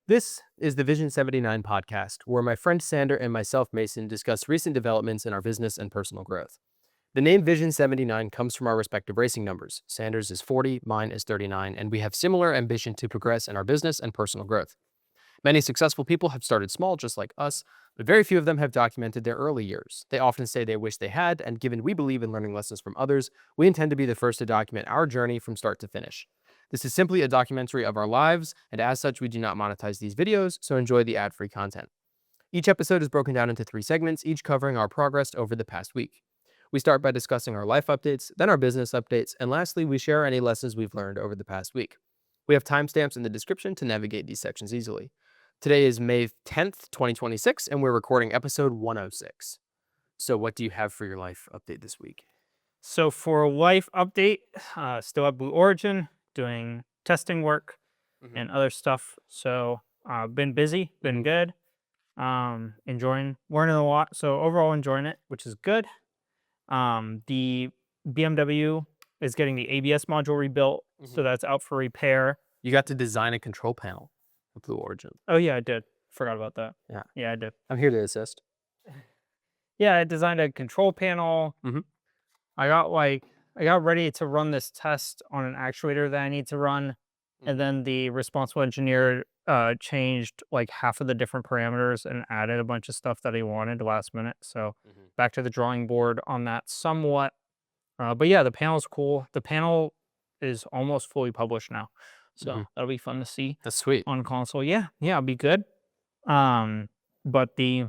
This is the Vision 79 podcast, where my friend Sander and myself, Mason, discuss recent developments in our business and personal growth. The name Vision 79 comes from our respective racing numbers. Sander's is 40, mine is 39, and we have similar ambition to progress in our business and personal growth. Many successful people have started small, just like us, but very few of them have documented their early years. They often say they wish they had, and given we believe in learning lessons from others, we intend to be the first to document our journey from start to finish. This is simply a documentary of our lives, and as such, we do not monetize these videos, so enjoy the ad-free content. Each episode is broken down into 3 segments, each covering our progress over the past week. We start by discussing our life updates, then our business updates, and lastly, we share any lessons we've learned over the past week. We have timestamps in the description to navigate these sections easily. Today is May 10th, 2026, and we're recording episode 106. So what do you have for your life update this week? So for a life update, still at Blue Origin, doing testing work and other stuff. So been busy, been good, enjoying, learning a lot. So overall enjoying it, which is good. The BMW is getting the ABS module rebuilt, so that's out for repair. You got to design a control panel with Blue Origin. Oh yeah, I did. Forgot about that. Yeah. Yeah, I did. I'm here to assist. Yeah, I designed a control panel. I got ready to run this test on an actuator that I need to run, and then the responsible engineer changed like half of the different parameters and added a bunch of stuff that he wanted last minute. So back to the drawing board on that somewhat. But yeah, the panel's cool. The panel is almost fully published now, so that'll be fun to see. That's sweet. On console. Yeah, it'll be good. But the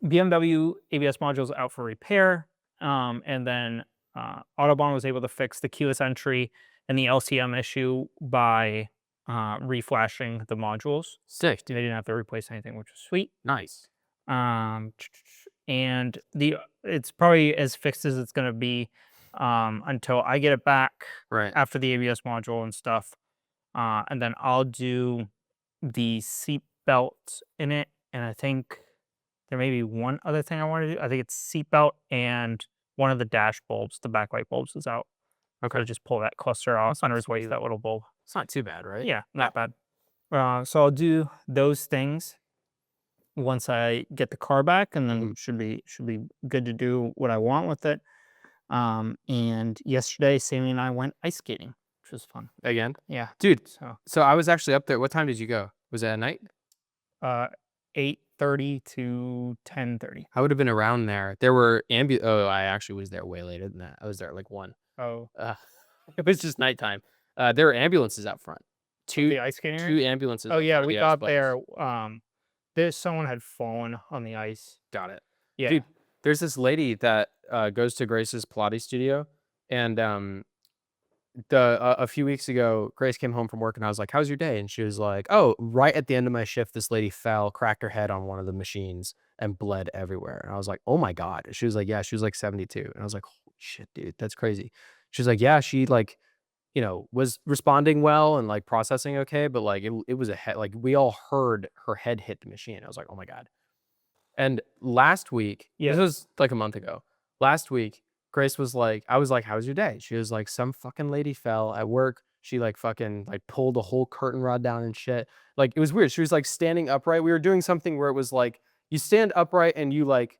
BMW ABS module is out for repair. And then Autobahn was able to fix the keyless entry and the LCM issue by reflashing the modules. Sick. They didn't have to replace anything, which was sweet. Nice. And it's probably as fixed as it's going to be until I get it back after the ABS module and stuff. And then I'll do the seat belt in it. And I think there may be one other thing I want to do. I think it's seat belt and one of the dash bulbs, the backlight bulbs is out. Okay. So just pull that cluster off. Under's way that little bulb. It's not too bad, right? Yeah, not bad. So I'll do those things once I get the car back, and then should be good to do what I want with it. And yesterday, Sammy and I went ice skating, which was fun. Again? Yeah. Dude, so I was actually up there. What time did you go? Was it at night? 8:30 to 10:30. I would have been around there. There were I actually was there way later than that. I was there at like 1. Oh. It was just nighttime. There were ambulances out front. The ice skating area? 2 ambulances. Oh yeah, we got there. Someone had fallen on the ice. Got it. Yeah. Dude, there's this lady that goes to Grace's Pilates studio, and a few weeks ago, Grace came home from work, and I was like, "How's your day?" And she was like, "Oh, right at the end of my shift, this lady fell, cracked her head on one of the machines, and bled everywhere." And I was like, "Oh my God." She was like, "Yeah, she was like 72." And I was like, "Holy shit, dude, that's crazy." She was like, "Yeah, she like, was responding well and like processing okay, but like it was a head, like we all heard her head hit the machine." I was like, "Oh my God." And last week, this was like a month ago. Last week, Grace was like, I was like, "How was your day?" She was like, "Some fucking lady fell at work. She like fucking like pulled a whole curtain rod down and shit." Like it was weird. She was like standing upright. We were doing something where it was like you stand upright and you like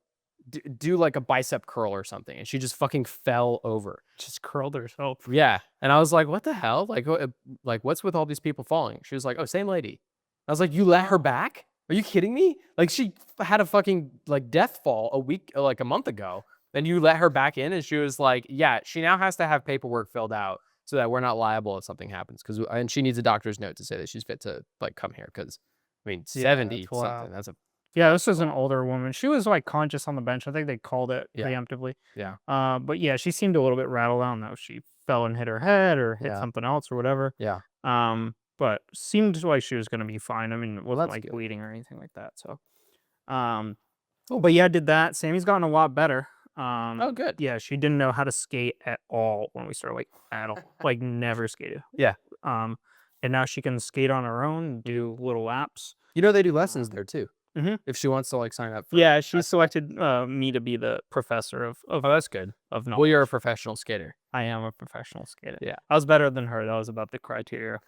do like a bicep curl or something, and she just fucking fell over. Just curled herself. Yeah, and I was like, "What the hell? Like what's with all these people falling?" She was like, "Oh, same lady." I was like, "You let her back? Are you kidding me? Like she had a fucking like death fall a month ago." Then you let her back in, and she was like, "Yeah, she now has to have paperwork filled out so that we're not liable if something happens." And she needs a doctor's note to say that she's fit to like come here. Because, I mean, 70 something. That's a this was an older woman. She was like conscious on the bench. I think they called it preemptively. Yeah. But yeah, she seemed a little bit rattled. I don't know if she fell and hit her head or hit something else or whatever. Yeah. But seemed like she was gonna be fine. I mean, it wasn't like good. bleeding or anything like that. So, but yeah, I did that. Sammy's gotten a lot better. Oh, good. Yeah, she didn't know how to skate at all when we started, like at all, like never skated. Yeah. And now she can skate on her own, and do little laps. They do lessons there too. If she wants to like sign up. Yeah, she selected me to be the professor of. Oh, that's good. Of knowledge. Well, you're a professional skater. I am a professional skater. Yeah, I was better than her. That was about the criteria.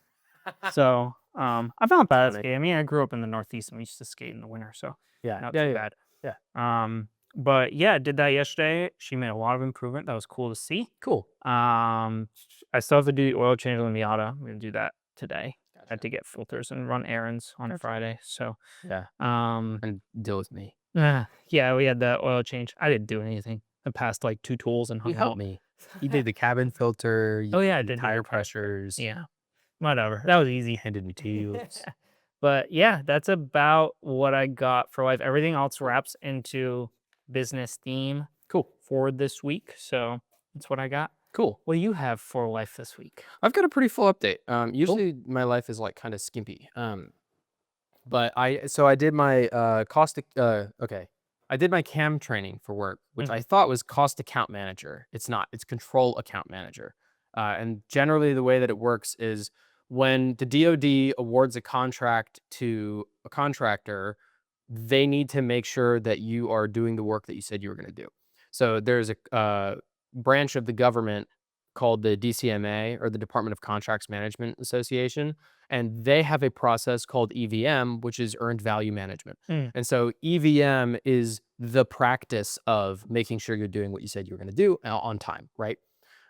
So, I'm not bad at Funny. skating. I mean, I grew up in the Northeast and we used to skate in the winter, so Yeah. not Yeah. too Yeah. bad. Yeah. But yeah, I did that yesterday. She made a lot of improvement. That was cool to see. Cool. I still have to do the oil change on the Miata. I'm gonna do that today. I had Gotcha. to get filters and run errands on Gotcha. Friday. So, Yeah. um, And deal with me. yeah, we had the oil change. I didn't do anything. I passed like 2 tools and You hung helped out. me. You did the cabin filter. You Oh yeah, I did did do tire the tire. pressures. Yeah, whatever. That was easy. Handed me tubes. But yeah, that's about what I got for life. Everything else Cool. wraps into business theme Cool. for this week. So that's what I got. Cool. What do you have for life this week? I've got a pretty full update. Cool. Usually my life is like kind of skimpy. But I did my I did my CAM training for work, which I Mhm. thought was cost account manager. It's not. It's control account manager. And generally the way that it works is when the DoD awards a contract to a contractor, they need to make sure that you are doing the work that you said you were going to do. So there's a branch of the government called the DCMA, or the Department of Contracts Management Association, and they have a process called EVM, which is earned value management. Mm. And so EVM is the practice of making sure you're doing what you said you were going to do on time, right?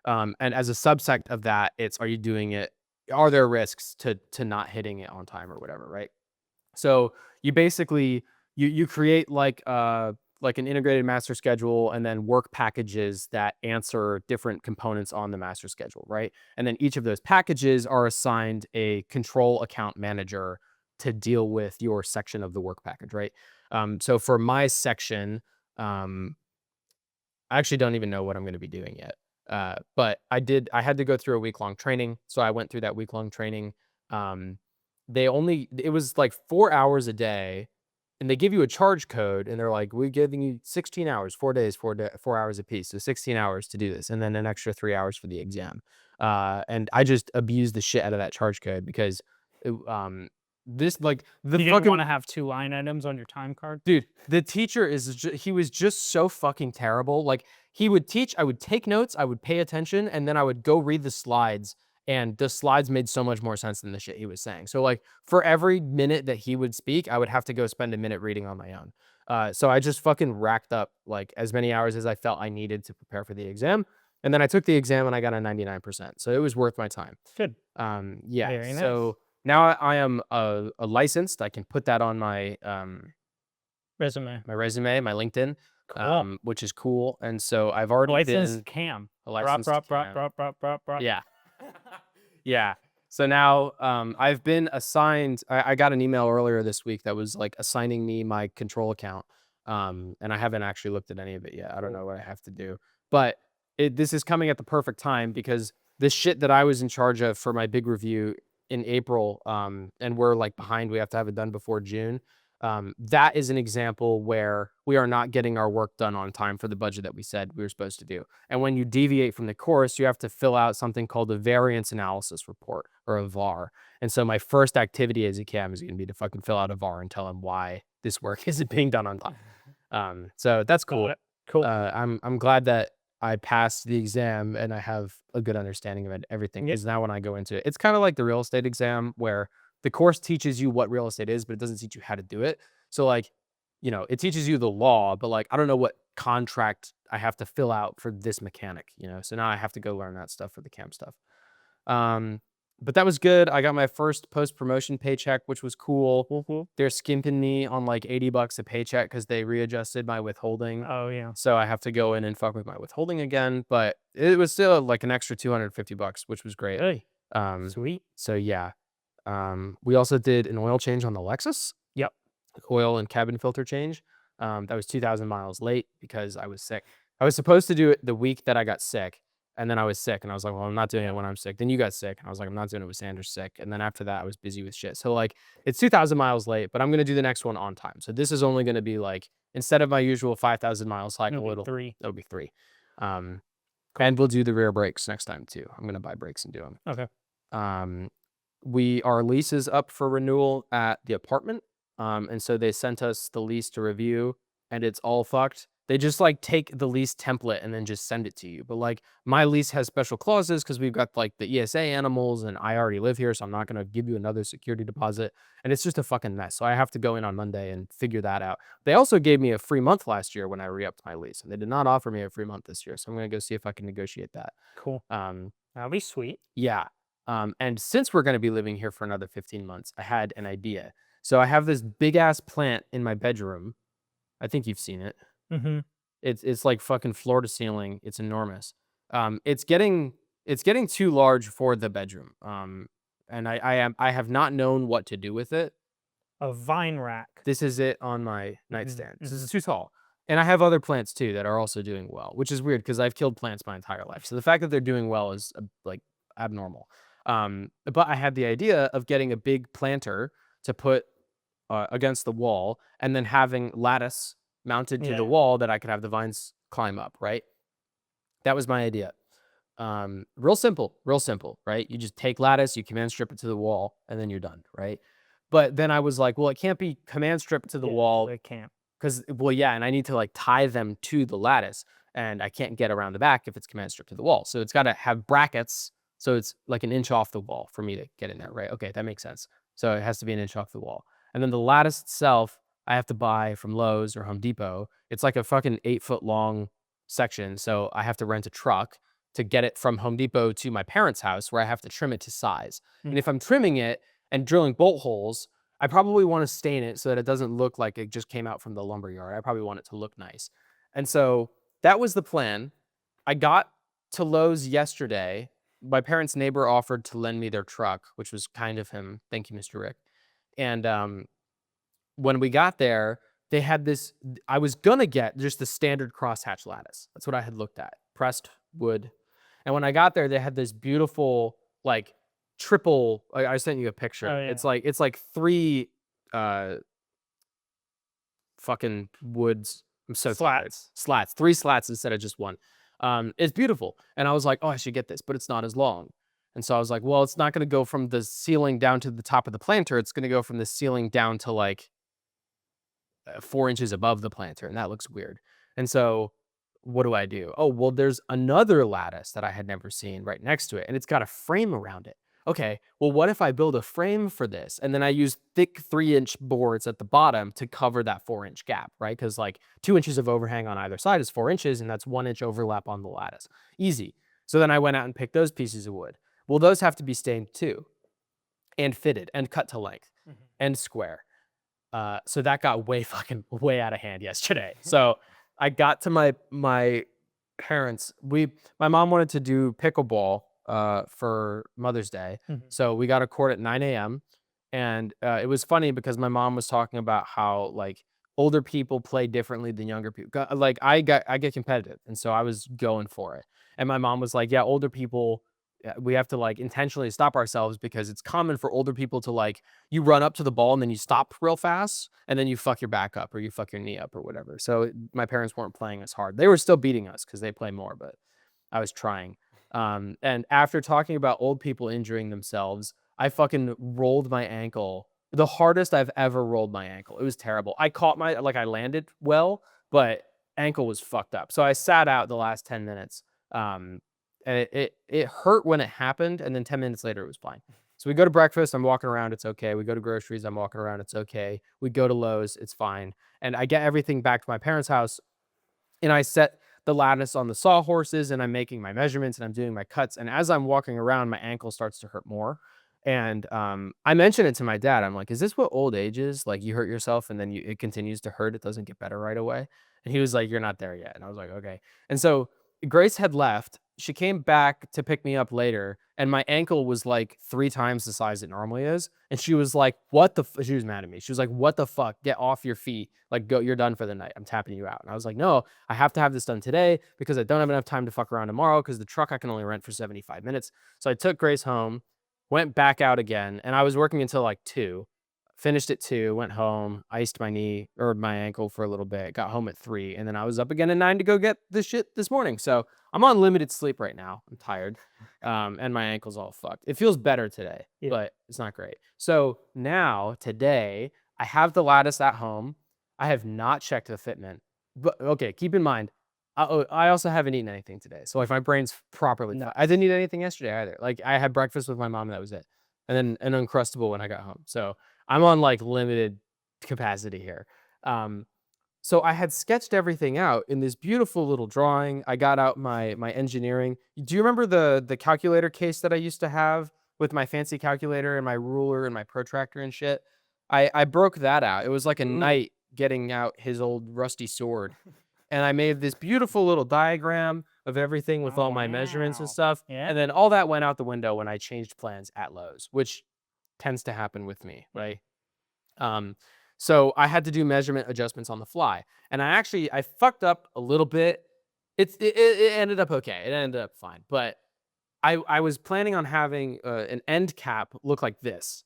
And as a subsect of that, it's, are you doing it? Are there risks to not hitting it on time or whatever, right? So you basically you create like an integrated master schedule, and then work packages that answer different components on the master schedule, right? And then each of those packages are assigned a control account manager to deal with your section of the work package, right? So for my section, um, I actually don't even know what I'm going to be doing yet. But I had to go through a week-long training. So I went through that week-long training. Um, it was like 4 hours a day, and they give you a charge code, and they're like, we're giving you 16 hours, 4 days, 4 hours a piece. So 16 hours to do this, and then an extra 3 hours for the exam. And I just abused the shit out of that charge code because this, like, the You didn't want fucking to have 2 line items on your time card? dude, the teacher he was just so fucking terrible. Like, he would teach, I would take notes, I would pay attention, and then I would go read the slides, and the slides made so much more sense than the shit he was saying. So, like, for every minute that he would speak, I would have to go spend a minute reading on my own. So I just fucking racked up like as many hours as I felt I needed to prepare for the exam. And then I took the exam and I got a 99%. So it was worth my time. Good. Yeah. Very nice. So now I am a licensed. I can put that on my Resume. my LinkedIn, Cool. which is cool. And so I've already Licensed been cam. a Drop, licensed drop, drop, cam. drop, drop, drop, drop. Yeah. Yeah. So now I've been assigned, I got an email earlier this week that was like assigning me my control account. And I haven't actually looked at any of it yet. I don't know what I have to do. But this is coming at the perfect time because this shit that I was in charge of for my big review in April, and we're like behind, we have to have it done before June. That is an example where we are not getting our work done on time for the budget that we said we were supposed to do. And when you deviate from the course, you have to fill out something called a variance analysis report, or a VAR. And so my first activity as a CAM is going to be to fucking fill out a VAR and tell him why this work isn't being done on time. So that's Got cool. it. Cool. I'm glad that I passed the exam and I have a good understanding of it, everything. Yep. Because now when I go into it, it's kind of like the real estate exam where the course teaches you what real estate is, but it doesn't teach you how to do it. So like, it teaches you the law, but like, I don't know what contract I have to fill out for this mechanic, So now I have to go learn that stuff for the camp stuff. But that was good. I got my first post-promotion paycheck, which was cool. Mm-hmm. They're skimping me on like $80 a paycheck because they readjusted my withholding. Oh yeah. So I have to go in and fuck with my withholding again, but it was still like an extra $250, which was great. Hey. Um, Sweet. so yeah. We also did an oil change on the Lexus, Yep. oil and cabin filter change. That was 2,000 miles late because I was sick. I was supposed to do it the week that I got sick, and then I was sick, and I was like, well, I'm not doing it when I'm sick. Then you got sick, and I was like, I'm not doing it with Sanders sick. And then after that, I was busy with shit. So like, it's 2,000 miles late, but I'm going to do the next one on time. So this is only going to be like, instead of my usual 5,000 mile cycle, It'll be 3. it'll be 3. Cool. And we'll do the rear brakes next time too. I'm going to buy brakes and do them. Okay. Our lease is up for renewal at the apartment. And so they sent us the lease to review, and it's all fucked. They just like take the lease template and then just send it to you. But like my lease has special clauses because we've got like the ESA animals and I already live here. So I'm not going to give you another security deposit. And it's just a fucking mess. So I have to go in on Monday and figure that out. They also gave me a free month last year when I re-upped my lease, and they did not offer me a free month this year. So I'm going to go see if I can negotiate that. Cool. Um, That'll be sweet. yeah. And since we're going to be living here for another 15 months, I had an idea. So I have this big ass plant in my bedroom. I think you've seen it. Mm-hmm. It's like fucking floor to ceiling. It's enormous. It's getting too large for the bedroom. And I have not known what to do with it. A vine rack. This is it on my nightstand. This Mhm. is too tall. And I have other plants too that are also doing well, which is weird because I've killed plants my entire life. So the fact that they're doing well is like abnormal. But I had the idea of getting a big planter to put against the wall and then having lattice mounted to the Yeah. wall that I could have the vines climb up, right? That was my idea. Real simple, right? You just take lattice, you command strip it to the wall, and then you're done, right? But then I was like, well, it can't be command strip to the Yeah, wall they can't. because, well, yeah, and I need to like tie them to the lattice, and I can't get around the back if it's command strip to the wall. So it's got to have brackets, so it's like an inch off the wall for me to get in there, right? Okay, that makes sense. So it has to be an inch off the wall, and then the lattice itself, I have to buy from Lowe's or Home Depot. It's like a fucking 8 foot long section, so I have to rent a truck to get it from Home Depot to my parents' house where I have to trim it to size. And if I'm trimming it and drilling bolt holes, I probably want to stain it so that it doesn't look like it just came out from the lumber yard. I probably want it to look nice. And so that was the plan. I got to Lowe's yesterday. My parents' neighbor offered to lend me their truck, which was kind of him. Thank you, Mr. Rick. And when we got there, they had this. I was going to get just the standard crosshatch lattice. That's what I had looked at, pressed wood. And when I got there, they had this beautiful, like, triple. I sent you a picture. Oh, yeah. It's like three uh fucking woods. I'm so tired. Slats, three slats instead of just one. It's beautiful. And I was like, oh, I should get this, but it's not as long. And so I was like, well, it's not going to go from the ceiling down to the top of the planter. It's going to go from the ceiling down to like 4 inches above the planter, and that looks weird. And so what do I do? Oh, well, there's another lattice that I had never seen right next to it, and it's got a frame around it. Okay, well, what if I build a frame for this? And then I use thick 3-inch boards at the bottom to cover that 4-inch gap, right? Because like 2 inches of overhang on either side is 4 inches, and that's 1 inch overlap on the lattice. Easy. So then I went out and picked those pieces of wood. Well, those have to be stained too, and fitted, and cut to length, and square. So that got way out of hand yesterday. So I got to my parents. My mom wanted to do pickleball for Mother's Day. So we got a court at 9 a.m. And it was funny because my mom was talking about how like older people play differently than younger people. Like I get competitive, and so I was going for it. And my mom was like, "Yeah, older people, we have to like intentionally stop ourselves because it's common for older people to like you run up to the ball and then you stop real fast and then you fuck your back up or you fuck your knee up or whatever." So my parents weren't playing as hard. They were still beating us because they play more, but I was trying. And after talking about old people injuring themselves, I fucking rolled my ankle. The hardest I've ever rolled my ankle. It was terrible. I landed well, but ankle was fucked up. So I sat out the last 10 minutes. And it hurt when it happened, and then 10 minutes later it was fine. So we go to breakfast, I'm walking around, it's okay. We go to groceries, I'm walking around, it's okay. We go to Lowe's, it's fine. And I get everything back to my parents' house, and I set the lattice on the sawhorses, and I'm making my measurements, and I'm doing my cuts. And as I'm walking around, my ankle starts to hurt more. And I mentioned it to my dad. I'm like, "Is this what old age is? Like, you hurt yourself, and then it continues to hurt. It doesn't get better right away." And he was like, "You're not there yet." And I was like, "Okay." And so Grace had left. She came back to pick me up later, and my ankle was like 3 times the size it normally is. And she was like, "What the?" She was mad at me. She was like, "What the fuck? Get off your feet! Like, go. You're done for the night. I'm tapping you out." And I was like, "No, I have to have this done today because I don't have enough time to fuck around tomorrow because the truck I can only rent for 75 minutes." So I took Grace home, went back out again, and I was working until like 2. Finished at 2, went home, iced my knee or my ankle for a little bit, got home at 3, and then I was up again at 9 to go get this shit this morning. So I'm on limited sleep right now. I'm tired. And my ankle's all fucked. It feels better today, but it's not great. So now, today, I have the lattice at home. I have not checked the fitment. But okay, keep in mind, I also haven't eaten anything today, so like my brain's properly. No. I didn't eat anything yesterday either. Like I had breakfast with my mom, and that was it, and then an Uncrustable when I got home. So I'm on like limited capacity here. Um, so I had sketched everything out in this beautiful little drawing. I got out my engineering. Do you remember the calculator case that I used to have with my fancy calculator and my ruler and my protractor and shit? I broke that out. It was like a Ooh. knight getting out his old rusty sword. And I made this beautiful little diagram of everything with Oh, all my measurements and wow. stuff. Yeah. And then all that went out the window when I changed plans at Lowe's, which tends to happen with me, right? Um, so I had to do measurement adjustments on the fly, and I fucked up a little bit. It ended up okay. It ended up fine, but I was planning on having an end cap look like this,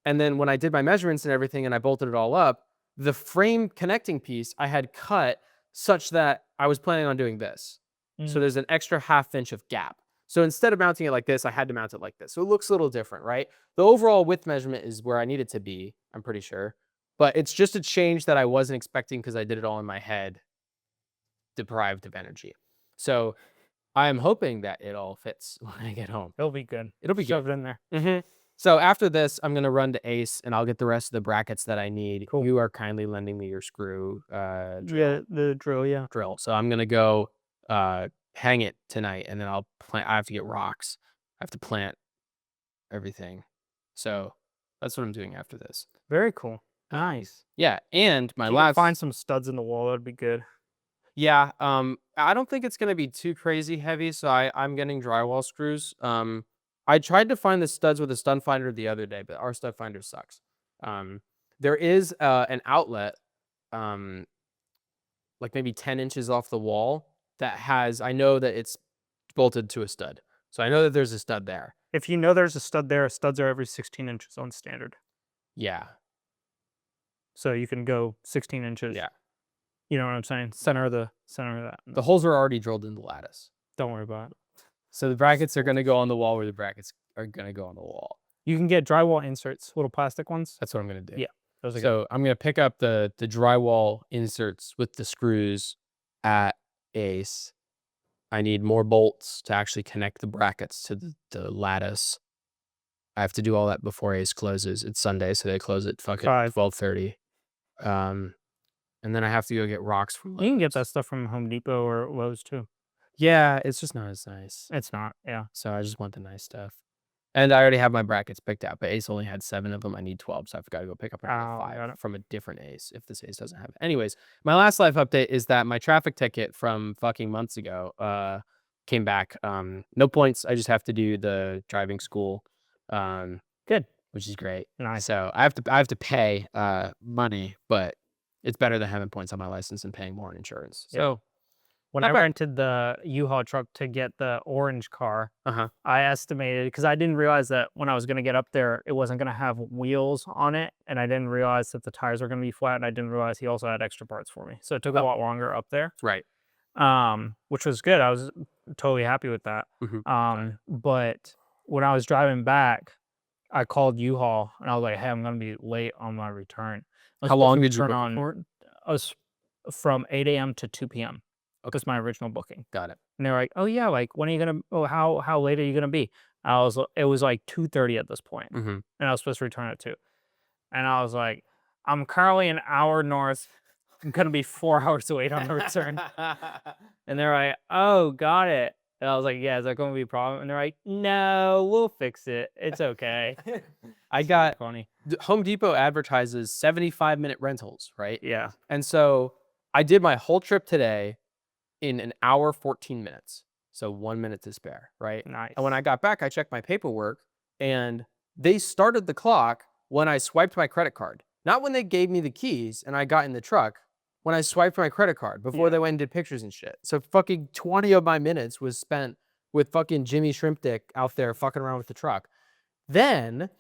and then when I did my measurements and everything, and I bolted it all up, the frame connecting piece I had cut such that I was planning on doing this. So Mm. there's an extra half inch of gap. So instead of mounting it like this, I had to mount it like this. So it looks a little different, right? The overall width measurement is where I need it to be, I'm pretty sure. But it's just a change that I wasn't expecting because I did it all in my head, deprived of energy. So I am hoping that it all fits when I get home. It'll be good. It'll be good. Shove it in there. Mhm. So after this, I'm gonna run to Ace and I'll get the rest of the brackets that I need. Cool. You are kindly lending me your screw Yeah, the drill. Yeah. drill. So I'm gonna go hang it tonight and then I'll plant. I have to get rocks. I have to plant everything. So that's what I'm doing after this. Very cool. Nice. Yeah, and my If you could last find some studs in the wall, that'd be good. yeah, I don't think it's gonna be too crazy heavy, so I'm getting drywall screws. I tried to find the studs with a stud finder the other day, but our stud finder sucks. Um, there is an outlet, um, like maybe 10 inches off the wall that has. I know that it's bolted to a stud, so I know that there's a stud there. If you know there's a stud there, studs are every 16 inches on standard. Yeah, So you can go 16 inches. yeah. You know what I'm saying? Center of that. The holes are already drilled in the lattice, Don't worry about it. so the brackets are gonna go on the wall where the brackets are gonna go on the wall. You can get drywall inserts, little plastic ones. That's what I'm gonna do. Yeah, those are good. So I'm gonna pick up the drywall inserts with the screws at Ace. I need more bolts to actually connect the brackets to the lattice. I have to do all that before Ace closes. It's Sunday, so they close at fucking 5. 12:30. And then I have to go get rocks from You can get Lowe's. that stuff from Home Depot or Lowe's too. Yeah, it's just not as nice. It's not. Yeah. So I just want the nice stuff. And I already have my brackets picked out, but Ace only had 7 of them. I need 12, so I've got to go pick up another Oh, got 5 it. from a different Ace if this Ace doesn't have it. Anyways, my last life update is that my traffic ticket from fucking months ago came back. No points. I just have to do the driving school, Good. which is great. Nice. So I have to pay money, but it's better than having points on my license and paying more in insurance. So when Not I bad. rented the U-Haul truck to get the orange car, Uh-huh. I estimated because I didn't realize that when I was going to get up there, it wasn't going to have wheels on it, and I didn't realize that the tires were going to be flat, and I didn't realize he also had extra parts for me. So it took a Oh. lot longer up there, Right. which was good. I was totally happy with that. Mhm. But when I was driving back, I called U-Haul and I was like, "Hey, I'm going to be late on my return." I was How supposed long to did you return book it for? I was from 8 a.m. to 2 p.m. Okay. was my original booking. Got it. And they're like, "Oh yeah, like when are you gonna? Oh, how late are you gonna be?" It was like 2:30 at this point, Mhm. and I was supposed to return at 2. And I was like, "I'm currently an hour north. I'm gonna be 4 hours late on the return." And they're like, "Oh, got it." And I was like, "Yeah, is that going to be a problem?" And they're like, "No, we'll fix it. It's okay." I got Funny. Home Depot advertises 75-minute rentals, right? Yeah. And so I did my whole trip today in an hour 14 minutes. So 1 minute to spare, right? Nice. And when I got back, I checked my paperwork and they started the clock when I swiped my credit card. Not when they gave me the keys and I got in the truck, when I swiped my credit card before Yeah. they went and did pictures and shit. So fucking 20 of my minutes was spent with fucking Jimmy Shrimp Dick out there fucking around with the truck. Then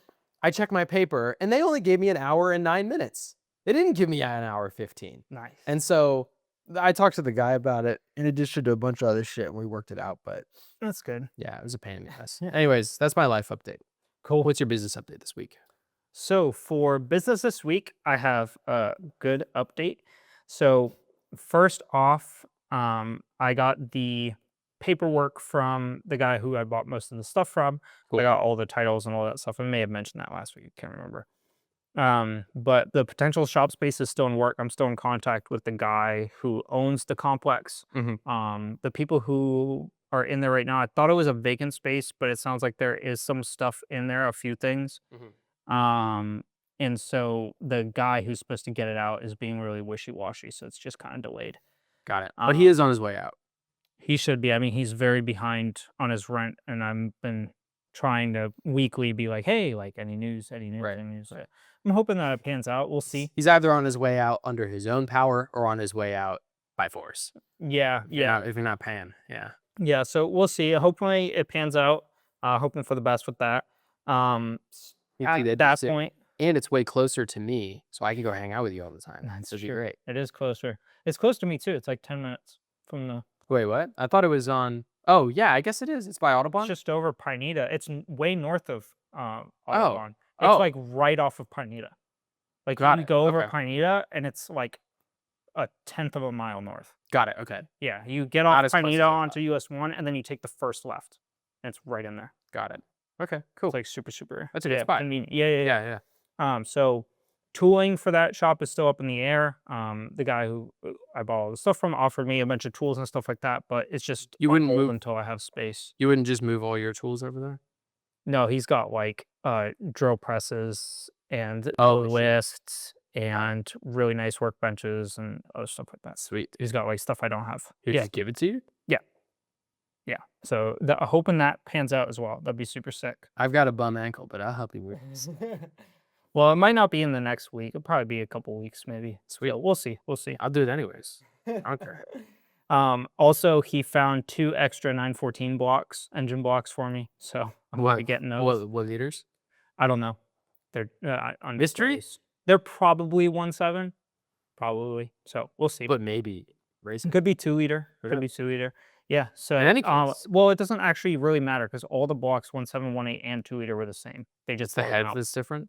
I checked my paper and they only gave me an hour and 9 minutes. They didn't give me an hour 15. Nice. And so I talked to the guy about it in addition to a bunch of other shit and we worked it out. But That's good. yeah, it was a pain in the ass. Yeah. Anyways, that's my life update. Cool. What's your business update this week? So for business this week, I have a good update. So first off, I got the paperwork from the guy who I bought most of the stuff from. Cool. I got all the titles and all that stuff. I may have mentioned that last week. I can't remember. But the potential shop space is still in work. I'm still in contact with the guy who owns the complex. The people who are in there right now, I thought it was a vacant space, but it sounds like there is some stuff in there, a few things. And so the guy who's supposed to get it out is being really wishy-washy, so it's just kind of delayed. Got it. But he is on his way out. He should be. I mean, he's very behind on his rent, and I've been trying to weekly be like, hey, like any news, any news, Right. any news. I'm hoping that it pans out. We'll see. He's either on his way out under his own power or on his way out by force. Yeah, yeah. If you're not paying, yeah. Yeah, so we'll see. Hopefully it pans out. Hoping for the best with that. At that point, and it's way closer to me, so I can go hang out with you all the time. That's That'd be true. great. It is closer. It's close to me too. It's like 10 minutes from the. Wait, what? I thought it was on. Oh, yeah, I guess it is. It's by Audubon. It's just over Pineda. It's way north of Oh. Audubon. It's Oh. like right off of Pineda. Like Got you it. go over Okay. Pineda, and it's like a 1/10 of a mile north. Got it. Okay. Yeah, you get Not off as close as Pineda I thought. onto US 1, and then you take the first left, and it's right in there. Got it. Okay. Cool. It's like super. That's a good spot. Convenient. Yeah. Yeah. So tooling for that shop is still up in the air. The guy who I bought all the stuff from offered me a bunch of tools and stuff like that, but it's just You on wouldn't hold move- until I have space. You wouldn't just move all your tools over there? No, he's got like drill presses and Oh, shit. lists and really nice workbenches and other stuff like that. Sweet. He's got like stuff I don't have. He'll Yeah, just give it to you? yeah. So hoping that pans out as well. That'd be super sick. I've got a bum ankle, but I'll help you with this. Well, it might not be in the next week. It'll probably be a couple weeks, maybe. Sweet. So we'll see. I'll do it anyways. I don't care. Also, he found 2 extra 914 blocks, engine blocks for me. So I'm gonna be getting those. What liters? I don't know. They're on Mystery? displays. They're probably 1.7, probably. So we'll see. But maybe racing. Could be 2-liter. Okay. Could be 2-liter. Yeah. So In any case- well, it doesn't actually really matter because all the blocks 1.7, 1.8, and 2-liter were the same. They just It's the brought head them out. that's different?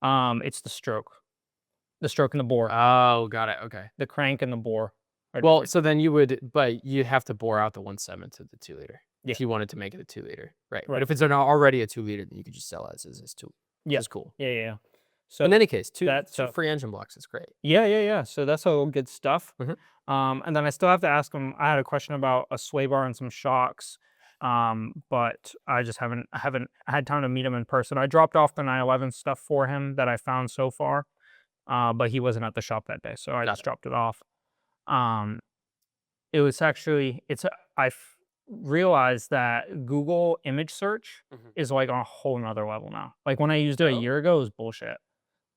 It's the stroke and the bore, Oh, got it. Okay. the crank and the bore. are Well, different. so then but you have to bore out the 1.7 to the 2-liter. Yeah. If you wanted to make it a 2-liter. Right. Right. But if it's already a 2-liter, then you could just sell it as 2. Yeah. That's cool. Yeah. So In any case, two that's free engine blocks is great. Yeah. So that's all good stuff. Mhm. And then I still have to ask him. I had a question about a sway bar and some shocks, but I just haven't had time to meet him in person. I dropped off the 911 stuff for him that I found so far, but he wasn't at the shop that day, so I just dropped it off. It was actually I've realized that Google image search is like on a whole nother level now. Like when I used it a Oh. year ago, it was bullshit.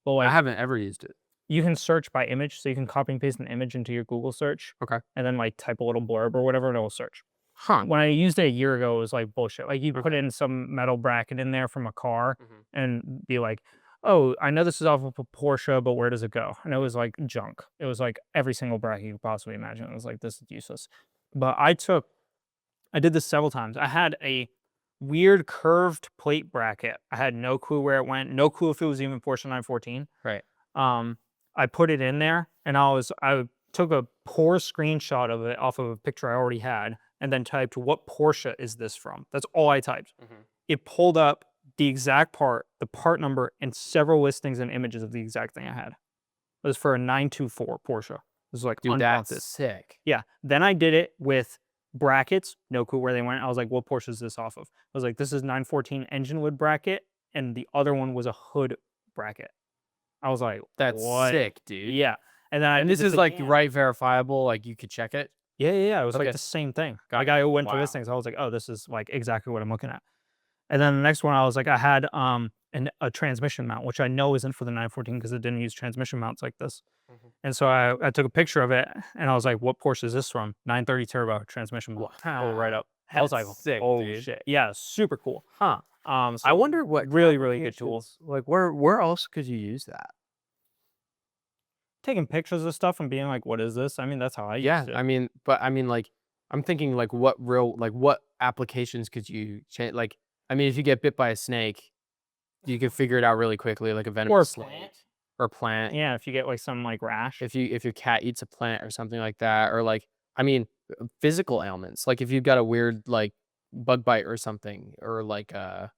But I like haven't ever used it. you can search by image, so you can copy and paste an image into your Google search. Okay. And then like type a little blurb or whatever, and it will search. Huh. When I used it a year ago, it was like bullshit. Like you put in some metal bracket in there from a car and be like, oh, I know this is off of a Porsche, but where does it go? And it was like junk. It was like every single bracket you could possibly imagine. It was like, this is useless. But I did this several times. I had a weird curved plate bracket. I had no clue where it went, no clue if it was even Porsche 914. Right. I put it in there and I took a poor screenshot of it off of a picture I already had and then typed, what Porsche is this from? That's all I typed. It pulled up the exact part, the part number, and several listings and images of the exact thing I had. It was for a 924 Porsche. It was like Dude, undaunted. that's sick. Yeah. Then I did it with brackets, no clue where they went. I was like, what Porsche is this off of? I was like, this is 914 engine wood bracket, and the other one was a hood bracket. I was like, That's what? sick, dude. Yeah. And then And this is like right verifiable, like you could check it. Yeah. It was Okay. like the same thing. Got Like it. I went for Wow. this thing, so I was like, oh, this is like exactly what I'm looking at. And then the next one, I was like, I had a transmission mount, which I know isn't for the 914 because it didn't use transmission mounts like this. And so I took a picture of it and I was like, what Porsche is this from? 930 turbo transmission mount. Wow. Pull right up. I was like, That's sick, oh dude. shit. Yeah, super cool. Huh. So I wonder what really good applications- tools. Like where else could you use that? Taking pictures of stuff and being like, what is this? I mean, that's how I Yeah, used it. I mean, like, I'm thinking like what applications could you change? Like, I mean, if you get bit by a snake, you could figure it out really quickly, like a venomous Or a snake. plant. or plant. Yeah, if you get like some like rash. If your cat eats a plant or something like that, or like, I mean, physical ailments, like if you've got a weird like bug bite or something, or like, do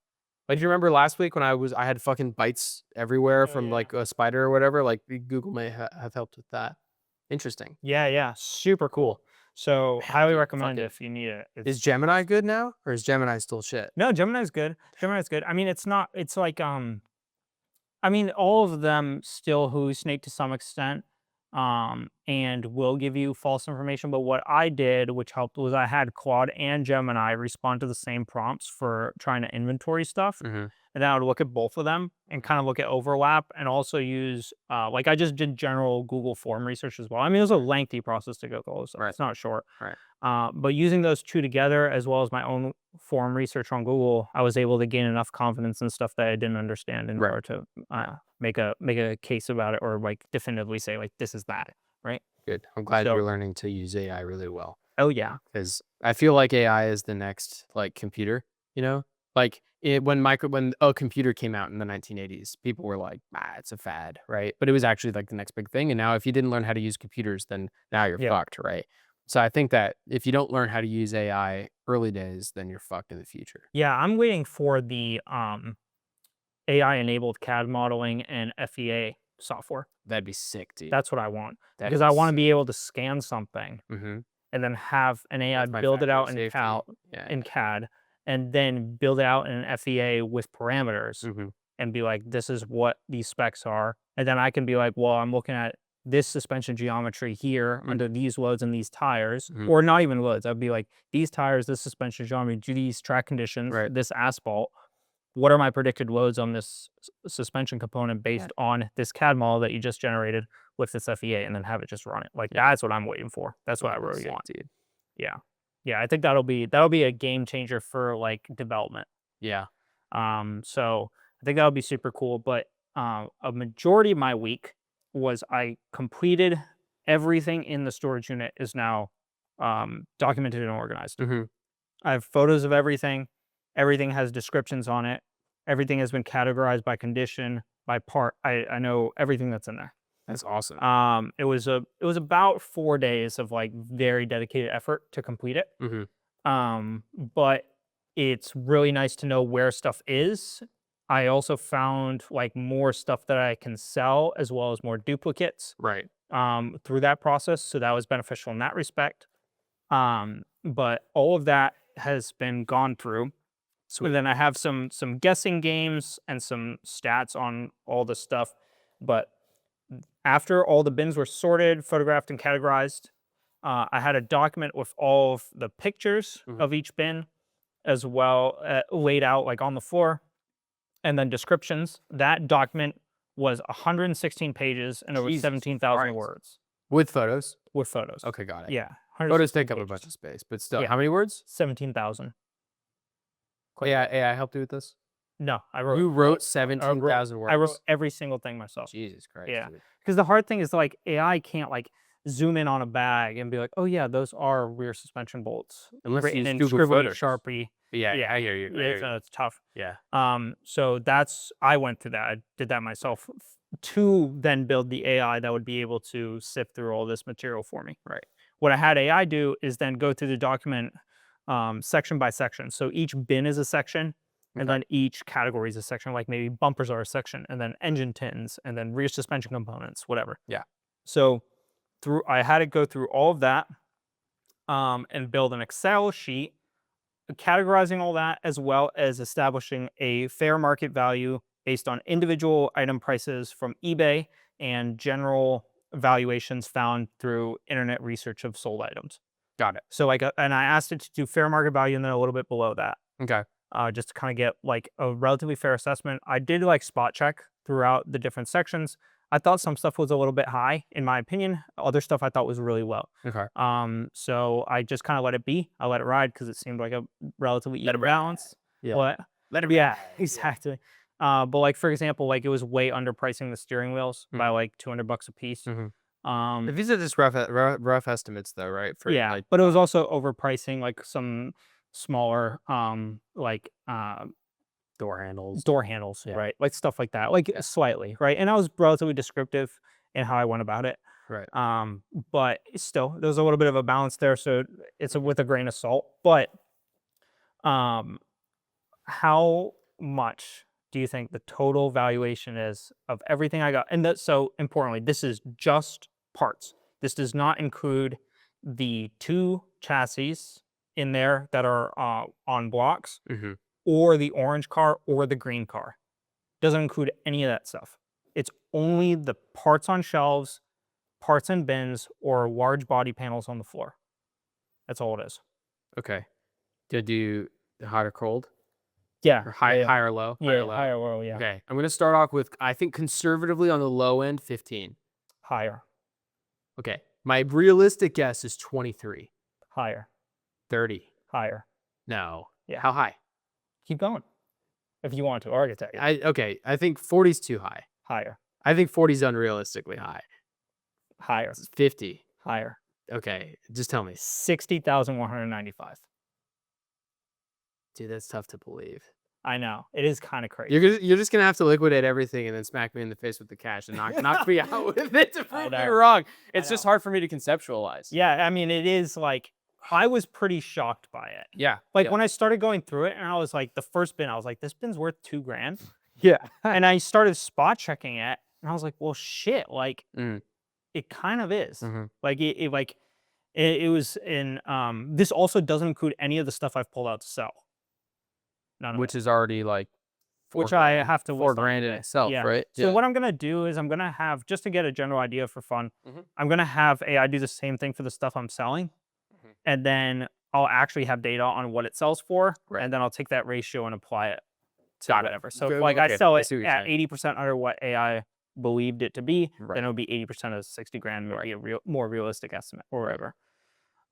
you remember last week when I had fucking bites everywhere Oh from yeah. like a spider or whatever? Like Google may have helped with that. Interesting. Yeah, super cool. So Man, highly dude, recommend it fucking if you need it. is It's Gemini good now, or is Gemini still shit? no, Gemini's good. Gemini's good. I mean, it's not. It's like I mean, all of them still hallucinate to some extent, and will give you false information. But what I did, which helped, was I had Claude and Gemini respond to the same prompts for trying to inventory stuff. Mhm. And then I would look at both of them and kind of look at overlap and also use, like I just did general Google form research as well. I mean, it was a lengthy process to go through all this stuff. Right. It's not short. Right. But using those two together, as well as my own form research on Google, I was able to gain enough confidence in stuff that I didn't understand in Right. order to make a case about it, or like definitively say like this is that, right? Good. I'm glad So, you're learning to use AI really well, oh yeah, because I feel like AI is the next like computer. You know, like when a computer came out in the 1980s, people were like, "Ah, it's a fad," right? But it was actually like the next big thing. And now, if you didn't learn how to use computers, then now you're yeah, fucked, right? So I think that if you don't learn how to use AI early days, then you're fucked in the future. yeah. I'm waiting for the AI enabled CAD modeling and FEA software. That'd be sick, dude. That's what I want That'd because be I want to sick. be able to scan something Mm-hmm. and then have an AI That's my build it factor of out in safety. Yeah. CAD, and then build it out in an FEA with parameters Mm-hmm. and be like, this is what these specs are. And then I can be like, well, I'm looking at this suspension geometry here Mm-hmm. under these loads and these tires, Mm-hmm. or not even loads. I'd be like, these tires, this suspension geometry, do these track conditions, Right. this asphalt. What are my predicted loads on this suspension component Yeah. based on this CAD model that you just generated with this FEA, and then have it just run it? Like Yeah. that's what I'm waiting for. That's what I That'd be really sick, want. dude. Yeah. Yeah, I think that'll be a game changer for like development. Yeah. So I think that would be super cool. But a majority of my week was I completed everything in the storage unit is now documented and organized. Mm-hmm. I have photos of everything. Everything has descriptions on it. Everything has been categorized by condition, by part. I know everything that's in there. That's awesome. It was about 4 days of like very dedicated effort to complete it. Mm-hmm. But it's really nice to know where stuff is. I also found like more stuff that I can sell as well as more duplicates Right. through that process. So that was beneficial in that respect. But all of that has been gone through. So then I have some guessing games and some stats on all the stuff. But after all the bins were sorted, photographed, and categorized, I had a document with all of the pictures Mhm. of each bin, as well laid out like on the floor, and then descriptions. That document was 116 pages and over Jesus 17,000 Christ. words With photos? with photos. Okay, got it. Yeah, Photos 116 take up a pages. bunch of space, but still, Yeah. how many words? 17,000. AI helped you with this? No, I wrote. You wrote I 17,000 words? I wrote every single thing myself. Jesus Christ, Yeah, dude. because the hard thing is like AI can't like zoom in on a bag and be like, oh yeah, those are rear suspension bolts Unless you written use in Google scribbly Photos. Sharpie. Yeah, Yeah, I hear you. I hear you. it's tough. Yeah. So I went through that. I did that myself to then build the AI that would be able to sift through all this material for me. Right. What I had AI do is then go through the document section by section. So each bin is a section, and Okay. then each category is a section. Like maybe bumpers are a section, and then engine tins, and then rear suspension components, whatever. Yeah. So I had to go through all of that and build an Excel sheet categorizing all that, as well as establishing a fair market value based on individual item prices from eBay and general valuations found through internet research of sold items. Got it. So and I asked it to do fair market value and then a little bit below that, Okay. just to kind of get like a relatively fair assessment. I did like spot check throughout the different sections. I thought some stuff was a little bit high, in my opinion. Other stuff I thought was really low. Okay. So I just kind of let it be. I let it ride because it seemed like a relatively even balance. Yeah. What? Let it Yeah, ride. exactly. But like for example, like it was way underpricing the steering wheels by Mhm. like $200 a piece. Mhm. Um, These are just rough estimates, though, right? For yeah, like, but it was also overpricing like some smaller Door handles. Yeah. right? Like stuff like that, like Yeah. slightly, right? And I was relatively descriptive in how I went about it. Right. But still, there's a little bit of a balance there, so it's with a grain of salt. But um, how much do you think the total valuation is of everything I got? And that, so importantly, this is just parts. This does not include the 2 chassis in there that are on blocks, Mm-hmm. or the orange car or the green car. Doesn't include any of that stuff. It's only the parts on shelves, parts in bins, or large body panels on the floor. That's all it is. Okay. Did you hot or cold? Yeah. Or high, Yeah. high or low? High or Yeah. low? Higher, low, yeah. Okay. I'm gonna start off with, I think conservatively on the low end, 15. Higher. Okay. My realistic guess is 23. Higher. 30. Higher. No. Yeah. How high? Keep going. If you want to, or I can tell you. Okay. I think 40 is too high. Higher. I think 40 is unrealistically high. Higher. 50. Higher. Okay. Just tell me. 60,195. Dude, that's tough to believe. I know. It is kind of crazy. You're just gonna have to liquidate everything and then smack me in the face with the cash and knock me out with it to prove me know. wrong. It's I just know. hard for me to conceptualize. Yeah, I mean, it is like, I was pretty shocked by it. Yeah. Like yeah. when I started going through it, and I was like, the first bin, I was like, this bin's worth $2,000. Yeah. And I started spot checking it, and I was like, well, shit, like Mm. it kind of is. Mm-hmm. Like it was in. This also doesn't include any of the stuff I've pulled out to sell. None of Which it. is already like Which I have to list on $4,000 in eBay. itself, Yeah. right? So what I'm gonna do is I'm gonna have, just to get a general idea for fun, Mhm. I'm gonna have AI do the same thing for the stuff I'm selling, Mhm. and then I'll actually have data on what it sells for, Right. and then I'll take that ratio and apply it to Got it. whatever. So if Good, like I okay, sell I it see what you're at saying. 80% under what AI believed it to be, Right. then it would be 80% of 60 grand, would be a more realistic estimate or Right.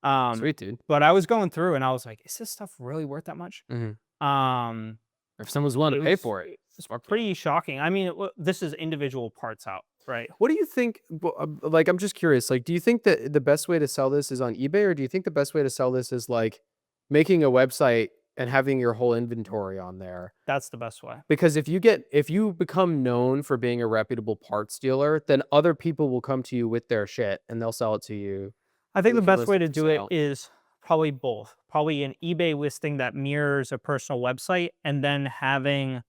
whatever. Sweet, dude. But I was going through and I was like, is this stuff really worth that much? Mhm. If someone's willing to pay for it. It's pretty shocking. I mean, this is individual parts out, right? What do you think? Like, I'm just curious. Like, do you think that the best way to sell this is on eBay, or do you think the best way to sell this is like making a website and having your whole inventory on there? That's the best way. Because if you become known for being a reputable parts dealer, then other people will come to you with their shit and they'll sell it to you. I think You the can best list way it to for do it sale. is probably both. Probably an eBay listing that mirrors a personal website, and then having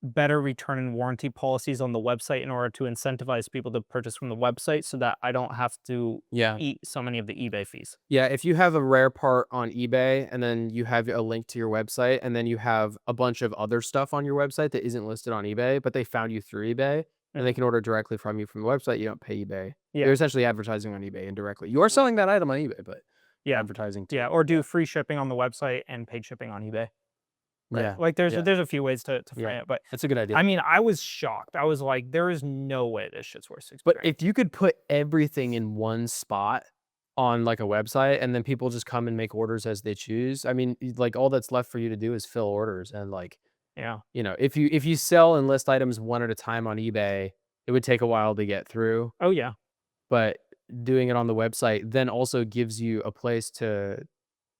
better return and warranty policies on the website in order to incentivize people to purchase from the website, so that I don't have to Yeah. eat so many of the eBay fees. Yeah, if you have a rare part on eBay and then you have a link to your website and then you have a bunch of other stuff on your website that isn't listed on eBay, but they found you through eBay and they can order directly from you from the website, you don't pay eBay. Yeah. You're essentially advertising on eBay indirectly. You are selling that item on eBay, but Yeah. advertising too. Yeah, or do free shipping on the website and paid shipping on eBay. Right? Yeah. Like there's yeah. a few ways to frame Yeah. it, but That's a good idea. I mean, I was shocked. I was like, there is no way this shit's worth 60 But grand. if you could put everything in one spot on like a website and then people just come and make orders as they choose, I mean, like all that's left for you to do is fill orders. And like, Yeah. if you sell and list items one at a time on eBay, it would take a while to get through. Oh yeah. But doing it on the website then also gives you a place to,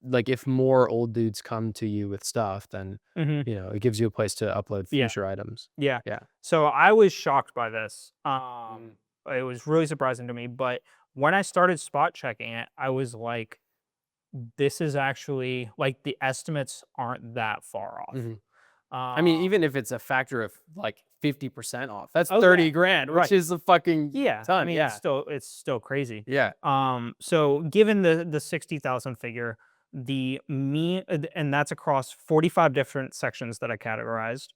like, if more old dudes come to you with stuff, then Mhm. it gives you a place to upload Yeah. future items. Yeah. Yeah. So I was shocked by this. It was really surprising to me. But when I started spot checking it, I was like, this is actually like, the estimates aren't that far off. Mhm. I mean, even if it's a factor of like 50% off, that's Oh, 30 yeah. grand, which Right. is a fucking Yeah. ton. I mean, Yeah. it's still crazy. Yeah. So given the 60,000 figure, the mean, and that's across 45 different sections that I categorized,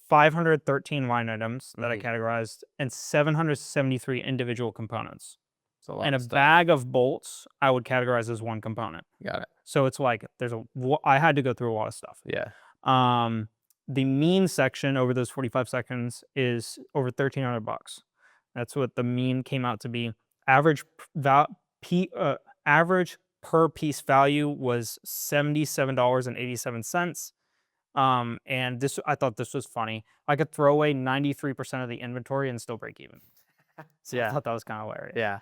513 line items that I categorized, and 773 individual components. It's a lot And a of stuff. bag of bolts I would categorize as one component. Got it. So it's like I had to go through a lot of stuff. Yeah. The mean section over those 45 seconds is over $1,300. That's what the mean came out to be. Average average per piece value was $77.87. And this, I thought this was funny. I could throw away 93% of the inventory and still break even. So I thought that was kind of hilarious. Yeah.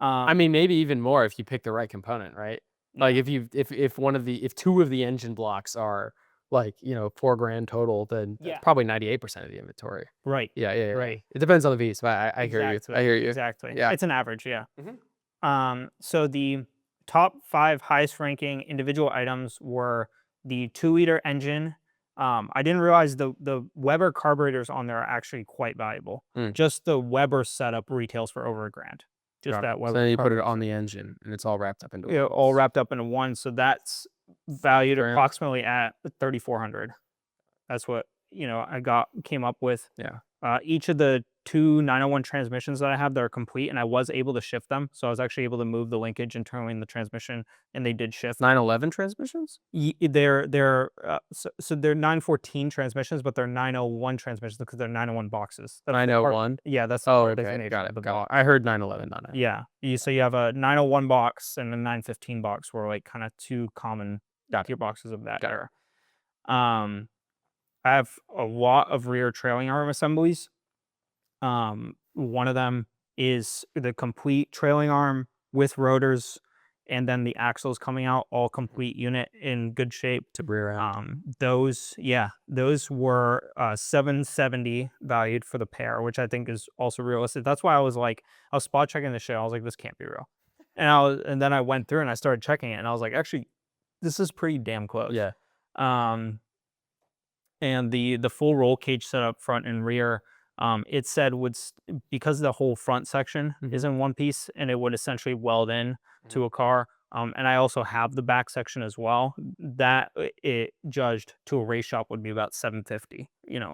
I mean, maybe even more if you pick the right component, right? Like if two of the engine blocks are like, $4,000 total, then that's Yeah. probably 98% of the inventory. Right. Yeah. Right. It depends on the piece, but I hear you. Exactly. I hear you. Exactly. Yeah. It's an average, yeah. Mhm. So the top 5 highest ranking individual items were the 2-liter engine. I didn't realize the Weber carburetors on there are actually quite valuable. Mm. Just the Weber setup retails for over $1,000. Just Got it. that So Weber then you put it carburetor on setup. the engine, and it's all wrapped up into Yeah, one all piece. wrapped up into one. So that's valued Grand. approximately at 3,400. That's what I came up with. Yeah. Each of the 2 901 transmissions that I have, they're complete, and I was able to shift them. So I was actually able to move the linkage internally in the transmission, and they did shift. 911 transmissions? So they're 914 transmissions, but they're 901 transmissions because they're 901 boxes. That's the part. 901? Yeah, that's the Oh, part okay. designation Got of it. the Got it. box. I heard 911, not 9. Yeah, so you have a 901 box and a 915 box, were like kind of 2 common Got it. gearboxes of that Got it. era. Um, I have a lot of rear trailing arm assemblies. One of them is the complete trailing arm with rotors, and then the axles coming out, all complete unit in good shape. To rear end. Those were 770 valued for the pair, which I think is also realistic. That's why I was spot checking the show. I was like, this can't be real. And then I went through and I started checking it, and I was like, actually, this is pretty damn close. Yeah. Um, and the full roll cage setup front and rear, it said because the whole front section Mhm. is in one piece, and it would essentially weld in to a car. And I also have the back section as well. That it judged to a race shop would be about 750.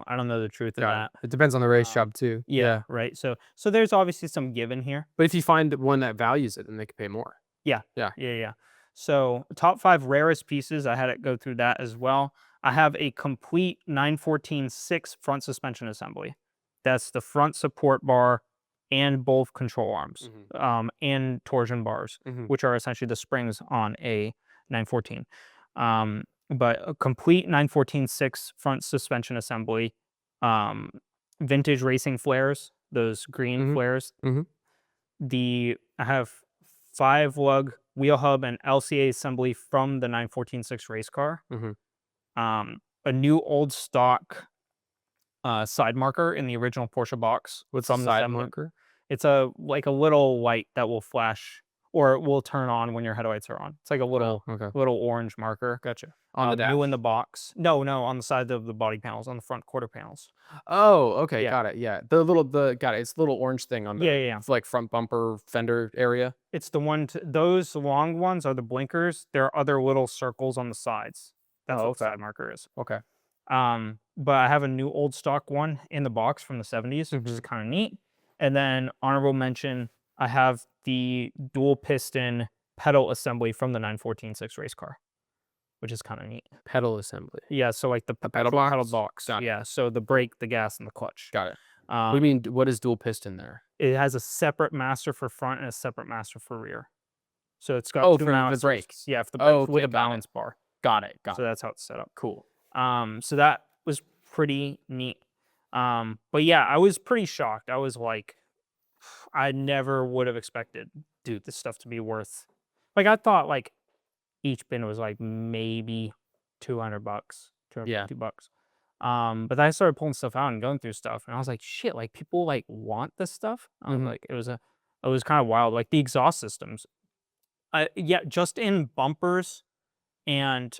I don't know the truth of Got that. it. It depends on the race Um, shop too. Yeah, Yeah. right. So there's obviously some given here. But if you find one that values it, then they could pay more. Yeah. Yeah. Yeah. So top 5 rarest pieces, I had it go through that as well. I have a complete 914-6 front suspension assembly. That's the front support bar and both control arms, and torsion bars, Mhm. which are essentially the springs on a 914. But a complete 914-6 front suspension assembly, um, vintage racing flares, those green Mhm. flares. Mhm. I have 5 lug wheel hub and LCA assembly from the 914-6 race car. Mhm. A new old stock side marker in the original Porsche box What's from the the side 70. marker? It's a little light that will flash or it will turn on when your headlights are on. It's like a Oh, okay. little orange marker. Gotcha. On the New dash? in the box. No, on the side of the body panels, on the front quarter panels. Oh, okay. Yeah. Got it. Yeah. Got it. It's the little orange thing on Yeah, the yeah, yeah. like front bumper fender area. It's the one those long ones are the blinkers. There are other little circles on the sides. That's Oh, what the okay. side marker is. Okay. But I have a new old stock one in the box from the 70s, which is Mhm. kind of neat. And then honorable mention, I have the dual piston pedal assembly from the 914-6 race car, which is kind of neat. Pedal assembly. Yeah, so like the pedal pedal box? box. Got it. Yeah, so the brake, the gas, and the clutch. Got it. What do you mean? What is dual piston there? It has a separate master for front and a separate master for rear. So it's got Oh, 2 for the masters. brakes. Yeah, for the Oh, brakes with okay. a balance bar. Got it. Got So it. that's how it's set up. Cool. So that was pretty neat. But yeah, I was pretty shocked. I was like, I never would have expected, dude, this stuff to be worth. Like I thought, like each bin was like maybe $200, Yeah. $250. But then I started pulling stuff out and going through stuff, and I was like, shit, like people like want this stuff. I was Mhm. like, it was kind of wild. Like the exhaust systems, yeah, just in bumpers and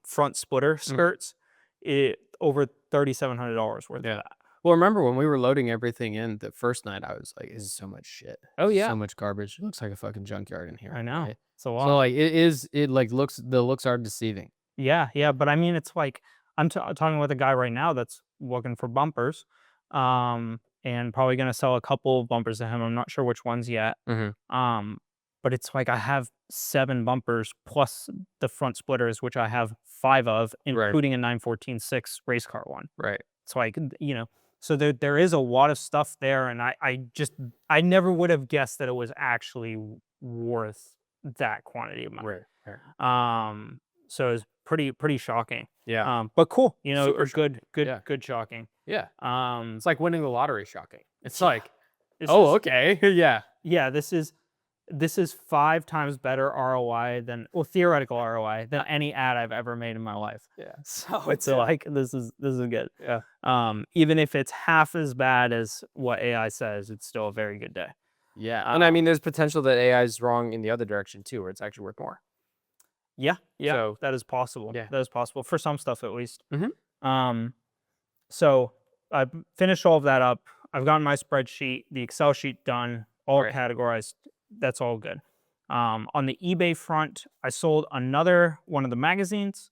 front splitter skirts, it over $3,700 worth of Yeah. that. Well, remember when we were loading everything in the first night, I was like, "This is so much shit. Oh, This is yeah. so much garbage. It looks like a fucking junkyard in here." I know. Right? It's a lot. So like it like the looks are deceiving. Yeah, but I mean, it's like I'm talking with a guy right now that's looking for bumpers, and probably gonna sell a couple of bumpers to him. I'm not sure which ones yet. Mhm. Um, but it's like I have 7 bumpers plus the front splitters, which I have 5 of, Right. including a 914-6 race car one. Right. It's like, so there is a lot of stuff there, and I never would have guessed that it was actually worth that quantity of money. Right. Right. So it's pretty shocking. Yeah. But cool, Super or good Yeah. good shocking. Yeah. Um, It's like winning the lottery shocking. It's Yeah. like, this "Oh, is- okay." Yeah. yeah, this is this is 5 times better ROI than, well, theoretical ROI than any ad I've ever made in my life. Yeah. So it's like, this is good. Yeah. Even if it's half as bad as what AI says, it's still a very good day. Yeah. And I mean, there's potential that AI is wrong in the other direction too, where it's actually worth more. Yeah, So that is possible. yeah. That is possible for some stuff at least. Mhm. So I finished all of that up. I've gotten my spreadsheet, the Excel sheet done, all Right. categorized. That's all good. On the eBay front, I sold another one of the magazines.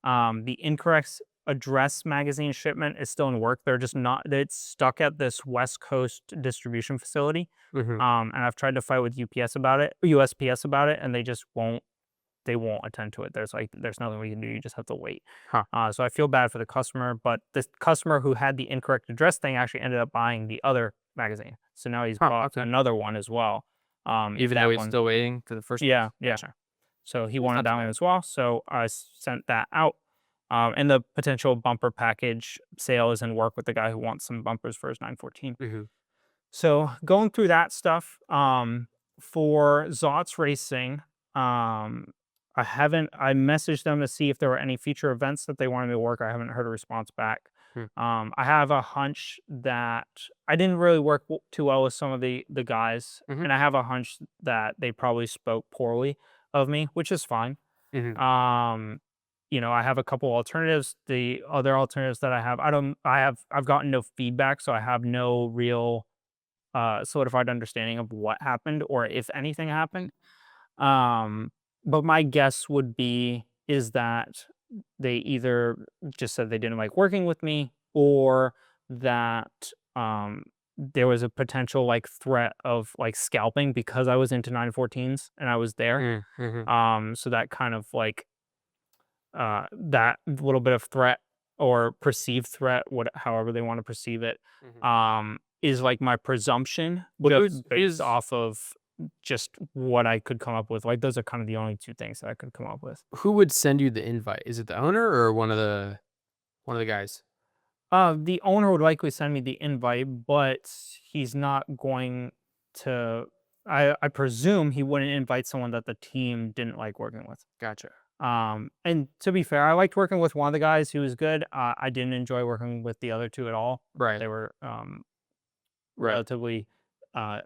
The incorrect address magazine shipment is still in work. They're just not, it's stuck at this West Coast distribution facility. Mhm. And I've tried to fight with UPS about it, USPS about it, and they won't attend to it. There's nothing we can do. You just have to wait. Huh. So I feel bad for the customer, but this customer who had the incorrect address thing actually ended up buying the other magazine. So now he's bought Okay. another one as well. Even that though he's one, still waiting for the first. yeah. Gotcha. So he That's wanted not that too one bad. as well. So I sent that out. And the potential bumper package sale is in work with the guy who wants some bumpers for his 914. Mhm. So going through that stuff, for Zots Racing, I messaged them to see if there were any future events that they wanted me to work. I haven't heard a response back. Hmm. I have a hunch that I didn't really work too well with some of the guys, Mhm. and I have a hunch that they probably spoke poorly of me, which is fine. Mhm. I have a couple alternatives. The other alternatives that I have, I've gotten no feedback, so I have no real solidified understanding of what happened or if anything happened. But my guess would be is that they either just said they didn't like working with me, or that there was a potential like threat of like scalping because I was into 914s and I was there. Mhm. So that kind of like that little bit of threat or perceived threat, however they want to perceive it, Mhm. is like my presumption, Well, just based off of just what I could come up with. Like those are kind of the only two things that I could come up with. who would send you the invite? Is it the owner or one of the guys? The owner would likely send me the invite, but he's not going to. I presume he wouldn't invite someone that the team didn't like working with. Gotcha. And to be fair, I liked working with one of the guys who was good. I didn't enjoy working with the other two at all. Right. They were Right. relatively uh,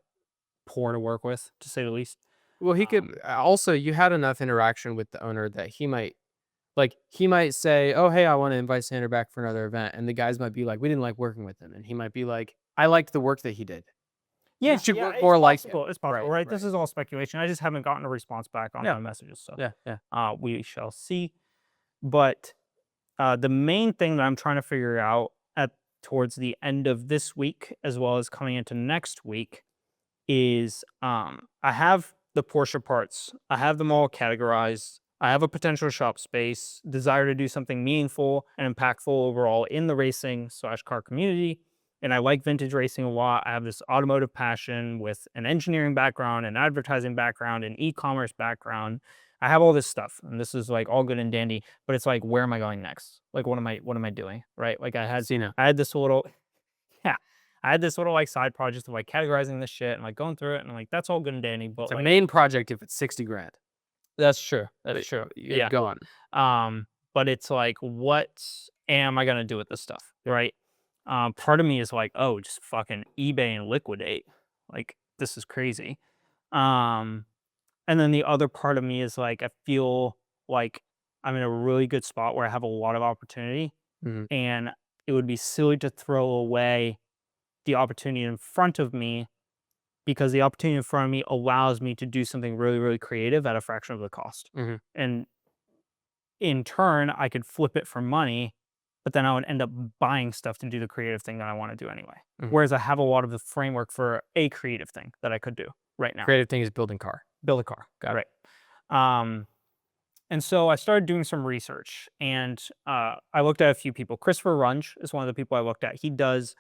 poor to work with, to say the least. Well, he could Um, also you had enough interaction with the owner that he might say, "Oh, hey, I want to invite Sander back for another event," and the guys might be like, "We didn't like working with him," and he might be like, "I liked the work that he did. You yeah, should yeah, work it's more like him." possible. It's possible, Right. right? This Right. is all speculation. I just haven't gotten a response back on Yeah. my messages, so Yeah. Yeah. we shall see. But the main thing that I'm trying to figure out at towards the end of this week, as well as coming into next week, is I have the Porsche parts. I have them all categorized. I have a potential shop space, desire to do something meaningful and impactful overall in the racing/car community. And I like vintage racing a lot. I have this automotive passion with an engineering background, an advertising background, an e-commerce background. I have all this stuff, and this is like all good and dandy. But it's like, where am I going next? Like, what am I doing? Right? Like, Cena. I had this little, yeah, I had this little like side project of like categorizing this shit and like going through it, and like that's all good and dandy, It's but a like main project if it's 60 grand. that's true. That's But true. yeah, Yeah. go on. But it's like, what am I gonna do with this stuff? Right. Part of me is like, oh, just fucking eBay and liquidate. Like, this is crazy. Um, and then the other part of me is like, I feel like I'm in a really good spot where I have a lot of opportunity, Mhm. and it would be silly to throw away the opportunity in front of me, because the opportunity in front of me allows me to do something really, really creative at a fraction of the cost. Mhm. And in turn, I could flip it for money, but then I would end up buying stuff to do the creative thing that I want to do anyway. Mhm. Whereas I have a lot of the framework for a creative thing that I could do right now. Creative thing is building car. Build a car. Got it. Right. And so I started doing some research, and I looked at a few people. Christopher Runge is one of the people I looked at. He does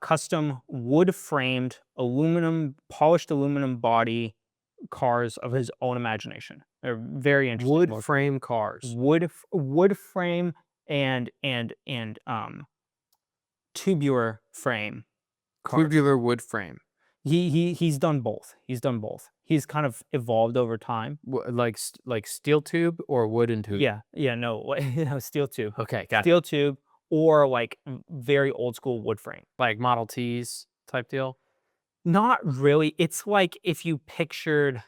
custom wood framed polished aluminum body cars of his own imagination. They're very interesting. Wood frame cars. Wood frame and tubular frame cars. Tubular wood frame. He's done both. He's done both. He's kind of evolved over time. Like steel tube or wooden tube? Yeah, no, no, steel tube. Okay, got it. Steel tube or like very old school wood frame. Like Model Ts type deal? Not really. It's like if you pictured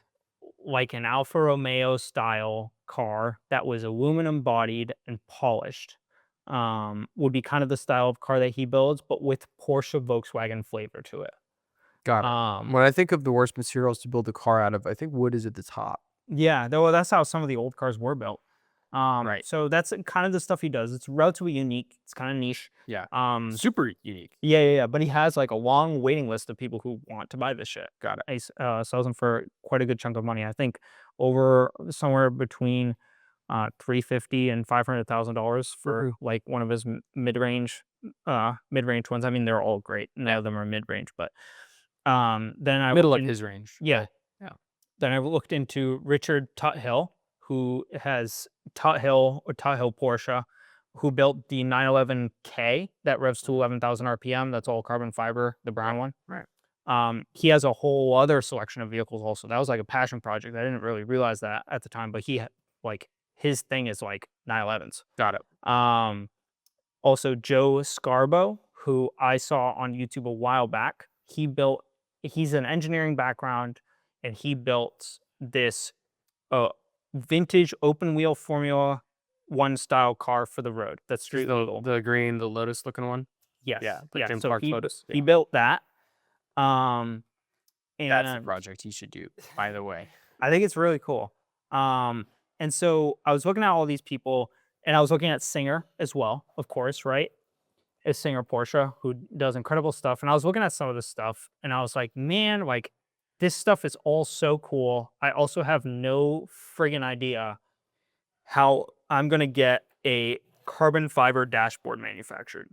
like an Alfa Romeo style car that was aluminum bodied and polished, would be kind of the style of car that he builds, but with Porsche Volkswagen flavor to it. Got it. Um, When I think of the worst materials to build a car out of, I think wood is at the top. yeah, though that's how some of the old cars were built. Right. So that's kind of the stuff he does. It's relatively unique. It's kind of niche. Yeah. Um, Super unique. yeah. But he has like a long waiting list of people who want to buy this shit. Got it. He sells them for quite a good chunk of money. I think over somewhere between 350 and $500,000 for Woohoo. like one of his mid range ones. I mean, they're all great. None of them are mid range, but then I Middle of and- his range. yeah. Yeah. Then I looked into Richard Tuthill, who has Tuthill Porsche, who built the 911K that revs to 11,000 RPM. That's all carbon fiber, the brown one. Right. He has a whole other selection of vehicles also. That was like a passion project. I didn't really realize that at the time, but like his thing is like 911s. Got it. Also Joe Scarbo, who I saw on YouTube a while back. He's an engineering background, and he built this vintage open wheel Formula One style car for the road. That's street legal. The green, the Lotus looking one. Yes. Yeah. Like Jim So Clark's Lotus. he built that. And That's the project he should do, by the way. I think it's really cool. And so I was looking at all these people, and I was looking at Singer as well, of course, right? Is Singer Porsche, who does incredible stuff. And I was looking at some of this stuff, and I was like, man, like this stuff is all so cool. I also have no friggin' idea how I'm gonna get a carbon fiber dashboard manufactured.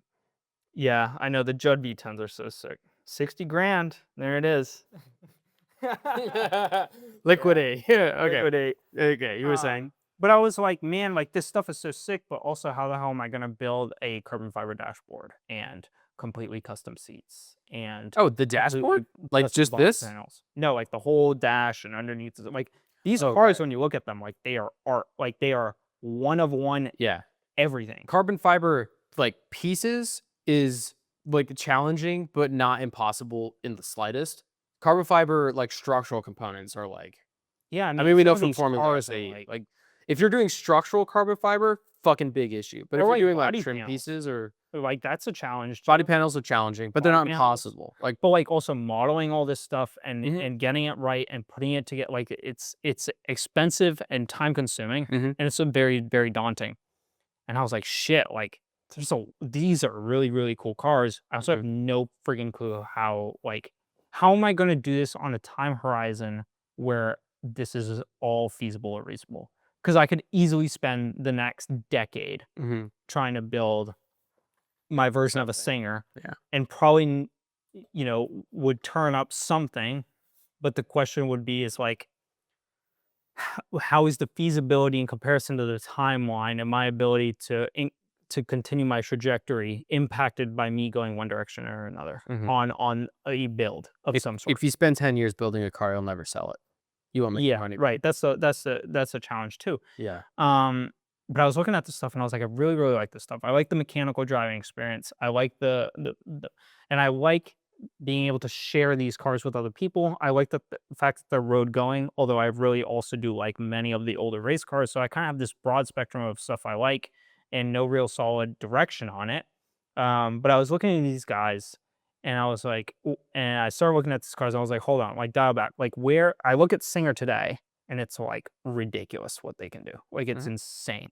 Yeah, I know the Judd V10s are so sick. 60 grand. There it is. Liquidate. Yeah. Okay. Liquidate. Okay. You were saying. But I was like, man, like this stuff is so sick, but also how the hell am I gonna build a carbon fiber dashboard and completely custom seats and Oh, the dashboard? Like custom just body this? panels? No, like the whole dash and underneath is like these Okay. cars, when you look at them, like they are art, like they are one of one Yeah. everything. Carbon fiber like pieces is like challenging, but not impossible in the slightest. Carbon fiber like structural components are like. Yeah, I mean, we know some of from these Formula cars are, they like if you're doing structural carbon fiber, fucking big issue. But if Or, you're like, doing like body trim panels. pieces or like that's a challenge. body panels are challenging, but they're Body not panels. impossible. Like But like also modeling all this stuff and Mhm. and getting it right and putting it together, like it's expensive and time consuming, Mhm. and it's a very, very daunting. And I was like, shit, like these are really, really cool cars. I also have no freaking clue how am I gonna do this on a time horizon where this is all feasible or reasonable? Because I could easily spend the next decade Mhm. trying to build my version of a Something. Singer, Yeah. and probably, would turn up something, but the question would be is like, how is the feasibility in comparison to the timeline and my ability to continue my trajectory impacted by me going one direction or another Mhm. on a build of some sort? If you spend 10 years building a car, you'll never sell it. You won't make Yeah, money. right. That's a challenge too. Yeah. But I was looking at this stuff and I was like, I really, really like this stuff. I like the mechanical driving experience. I like and I like being able to share these cars with other people. I like the fact that they're road going, although I really also do like many of the older race cars. So I kind of have this broad spectrum of stuff I like and no real solid direction on it. But I was looking at these guys and I was like, and I started looking at these cars and I was like, hold on, like dial back. Like where I look at Singer today and it's like ridiculous what they can do. Like it's insane.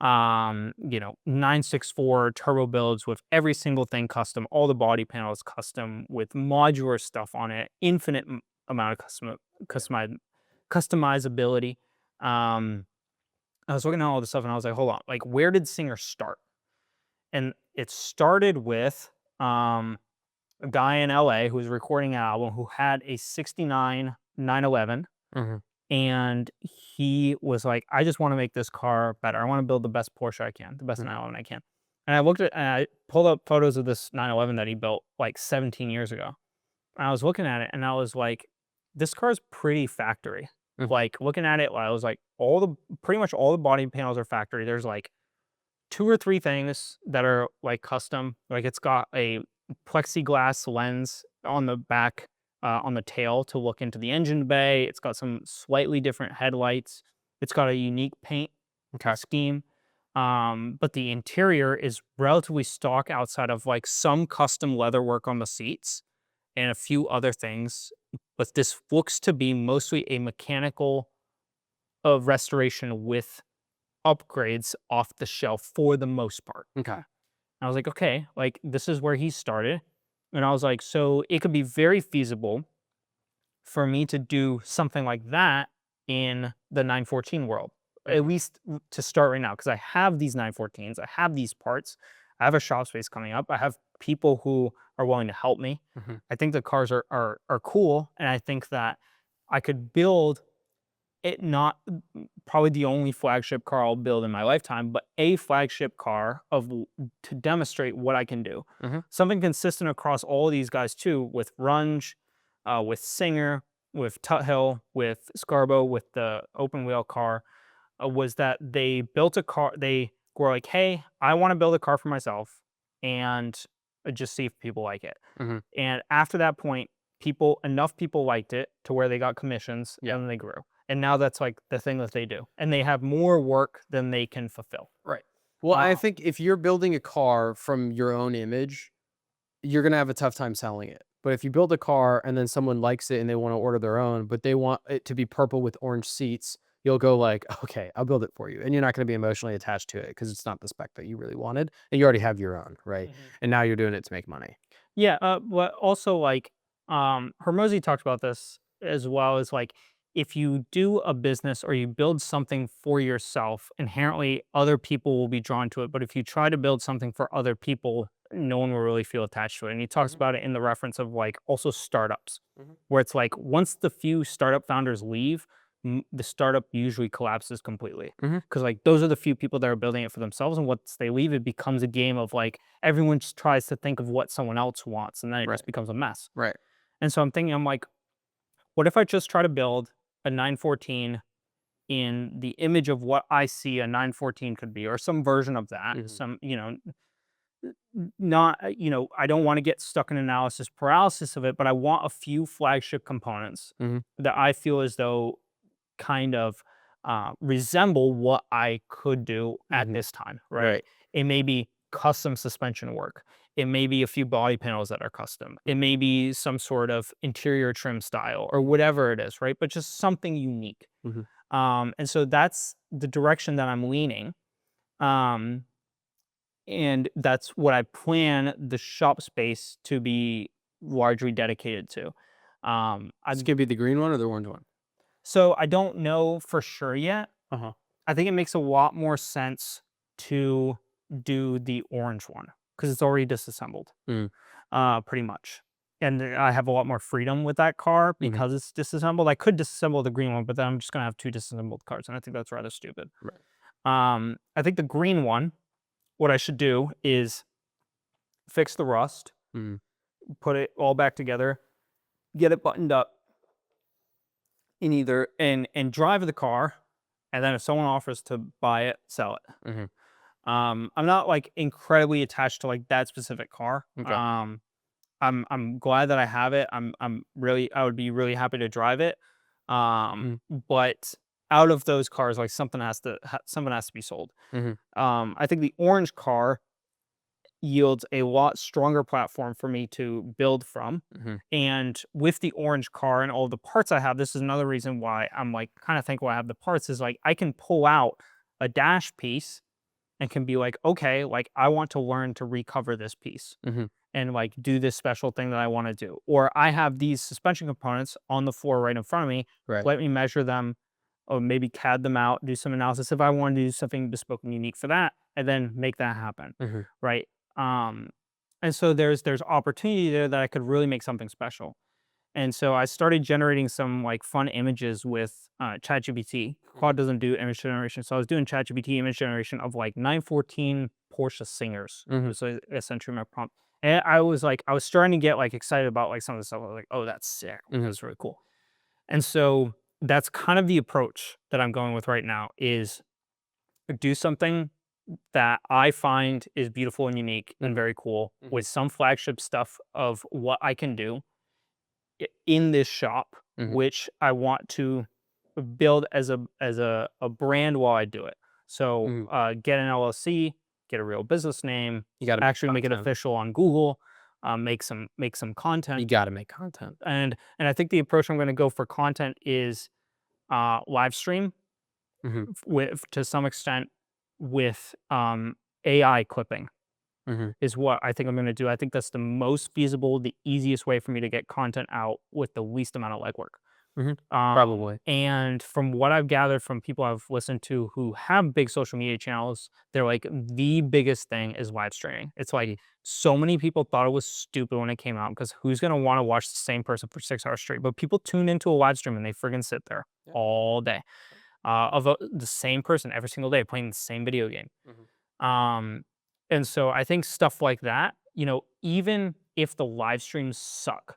964 turbo builds with every single thing custom, all the body panels custom with modular stuff on it, infinite amount of customizability. I was looking at all this stuff and I was like, hold on, like where did Singer start? And it started with a guy in LA who was recording an album who had a 69 911. And he was like, I just want to make this car better. I want to build the best Porsche I can, the best 911 I can. And I pulled up photos of this 911 that he built like 17 years ago. I was looking at it and I was like, this car is pretty factory. Mhm. Like looking at it, I was like, pretty much all the body panels are factory. There's like 2 or 3 things that are like custom. Like it's got a plexiglass lens on the back, on the tail to look into the engine bay. It's got some slightly different headlights. It's got a unique paint Okay. scheme. But the interior is relatively stock outside of like some custom leather work on the seats and a few other things. But this looks to be mostly a mechanical of restoration with upgrades off the shelf for the most part. Okay. I was like, okay, like this is where he started. And I was like, so it could be very feasible for me to do something like that in the 914 world, at Mhm. least to start right now, because I have these 914s, I have these parts, I have a shop space coming up, I have people who are willing to help me. Mhm. I think the cars are cool, and I think that I could build it not probably the only flagship car I'll build in my lifetime, but a flagship car to demonstrate what I can do. Mhm. Something consistent across all of these guys too, with Runge, with Singer, with Tuthill, with Scarbo, with the open wheel car, was that they built a car. They were like, "Hey, I want to build a car for myself, and just see if people like it." Mhm. And after that point, enough people liked it to where they got commissions, Yeah. and then they grew. And now that's like the thing that they do. And they have more work than they can fulfill. Right. Well, I Uh, think if you're building a car from your own image, you're gonna have a tough time selling it. But if you build a car and then someone likes it and they wanna order their own, but they want it to be purple with orange seats, you'll go like, "Okay, I'll build it for you." And you're not gonna be emotionally attached to it because it's not the spec that you really wanted, and you already have your own, right? Mhm. And now you're doing it to make money. Yeah, but also like Hermosi talked about this as well as like if you do a business or you build something for yourself, inherently other people will be drawn to it. But if you try to build something for other people, no one will really feel attached to it. And he talks Mhm. about it in the reference of like also startups, Mhm. where it's like once the few startup founders leave, the startup usually collapses completely. Mhm. Because like those are the few people that are building it for themselves, and once they leave, it becomes a game of like everyone just tries to think of what someone else wants, and then it Right. just becomes a mess. Right. And so I'm thinking, I'm like, what if I just try to build a 914 in the image of what I see a 914 could be, or some version of that? Mhm. Some, not, I don't want to get stuck in analysis paralysis of it, but I want a few flagship components Mhm. that I feel as though kind of resemble what I could do at Mhm. this time, right? Right. It may be custom suspension work. It may be a few body panels that are custom. It may be some sort of interior trim style or whatever it is, right? But just something unique. Mhm. And so that's the direction that I'm leaning. Um, and that's what I plan the shop space to be largely dedicated to. It's I'm gonna be the green one or the orange one? So I don't know for sure yet. Uh-huh. I think it makes a lot more sense to do the orange one because it's already disassembled, Mm. pretty much. And I have a lot more freedom with that car Mhm. because it's disassembled. I could disassemble the green one, but then I'm just gonna have 2 disassembled cars, and I think that's rather stupid. Right. I think the green one, what I should do is fix the rust, Mm. put it all back together, get it buttoned up, and drive the car, and then if someone offers to buy it, sell it. Mhm. I'm not like incredibly attached to like that specific car. Okay. I'm glad that I have it. I would be really happy to drive it. Mhm. But out of those cars, like something has to be sold. Mhm. I think the orange car yields a lot stronger platform for me to build from. Mhm. And with the orange car and all the parts I have, this is another reason why I'm like kind of thankful I have the parts is like I can pull out a dash piece and can be like, okay, like I want to learn to recover this piece Mhm. and like do this special thing that I want to do. Or I have these suspension components on the floor right in front of me. Right. Let me measure them or maybe CAD them out, do some analysis if I want to do something bespoke and unique for that, and then make that happen. Mhm. Right. Um, and so there's opportunity there that I could really make something special. And so I started generating some like fun images with ChatGPT. Mhm. Claude doesn't do image generation, so I was doing ChatGPT image generation of like 914 Porsche Singers. Mhm. Was essentially my prompt, And I was starting to get like excited about like some of the stuff. I was like, oh, that's sick. That's really cool. And so that's kind of the approach that I'm going with right now is do something that I find is beautiful and unique and very cool with some flagship stuff of what I can do in this shop, which I want to build as a brand while I do it. So get an LLC, get a real business name, You got to actually make it official on Google, make some content. You got to make content. And I think the approach I'm going to go for content is live stream with to some extent with AI clipping is what I think I'm going to do. I think that's the most feasible, the easiest way for me to get content out with the least amount of legwork. Probably. And from what I've gathered from people I've listened to who have big social media channels, they're like, the biggest thing is live streaming. It's like so many people thought it was stupid when it came out because who's going to want to watch the same person for 6 hours straight? But people tune into a live stream and they friggin' sit there all day the same person every single day playing the same video game. And so I think stuff like that, even if the live streams suck,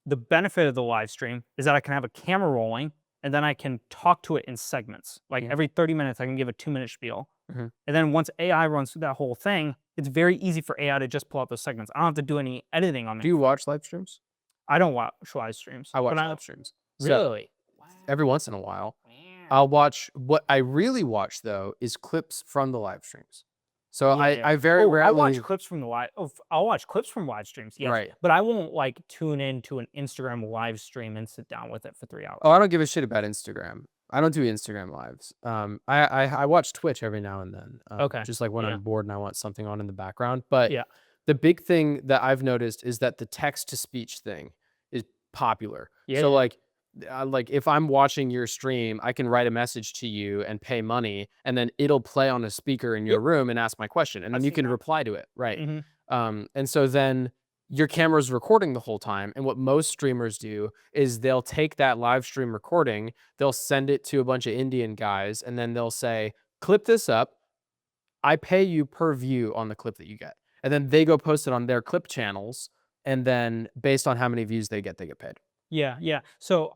the benefit of the live stream is that I can have a camera rolling and then I can talk to it in segments. Like every 30 minutes, I can give a 2-minute spiel. And then once AI runs through that whole thing, it's very easy for AI to just pull out those segments. I don't have to do any editing on it. Do you watch live streams? I don't watch live streams. I watch live streams. Really? Every once in a while. I'll watch. What I really watch though is clips from the live streams. So I very rarely. I watch clips from the live. Oh, I'll watch clips from live streams. Yes, right. But I won't like tune into an Instagram live stream and sit down with it for 3 hours. Oh, I don't give a shit about Instagram. I don't do Instagram lives. I watch Twitch every now and then. Okay. Just like when I'm bored and I want something on in the background. But yeah, the big thing that I've noticed is that the text to speech thing is popular. Yeah. So like if I'm watching your stream, I can write a message to you and pay money, and then it'll play on a speaker in your room and ask my question, and then you can reply to it, right? And so then your camera's recording the whole time, and what most streamers do is they'll take that live stream recording, they'll send it to a bunch of Indian guys, and then they'll say, clip this up, I pay you per view on the clip that you get. And then they go post it on their clip channels, and then based on how many views they get paid. Yeah. So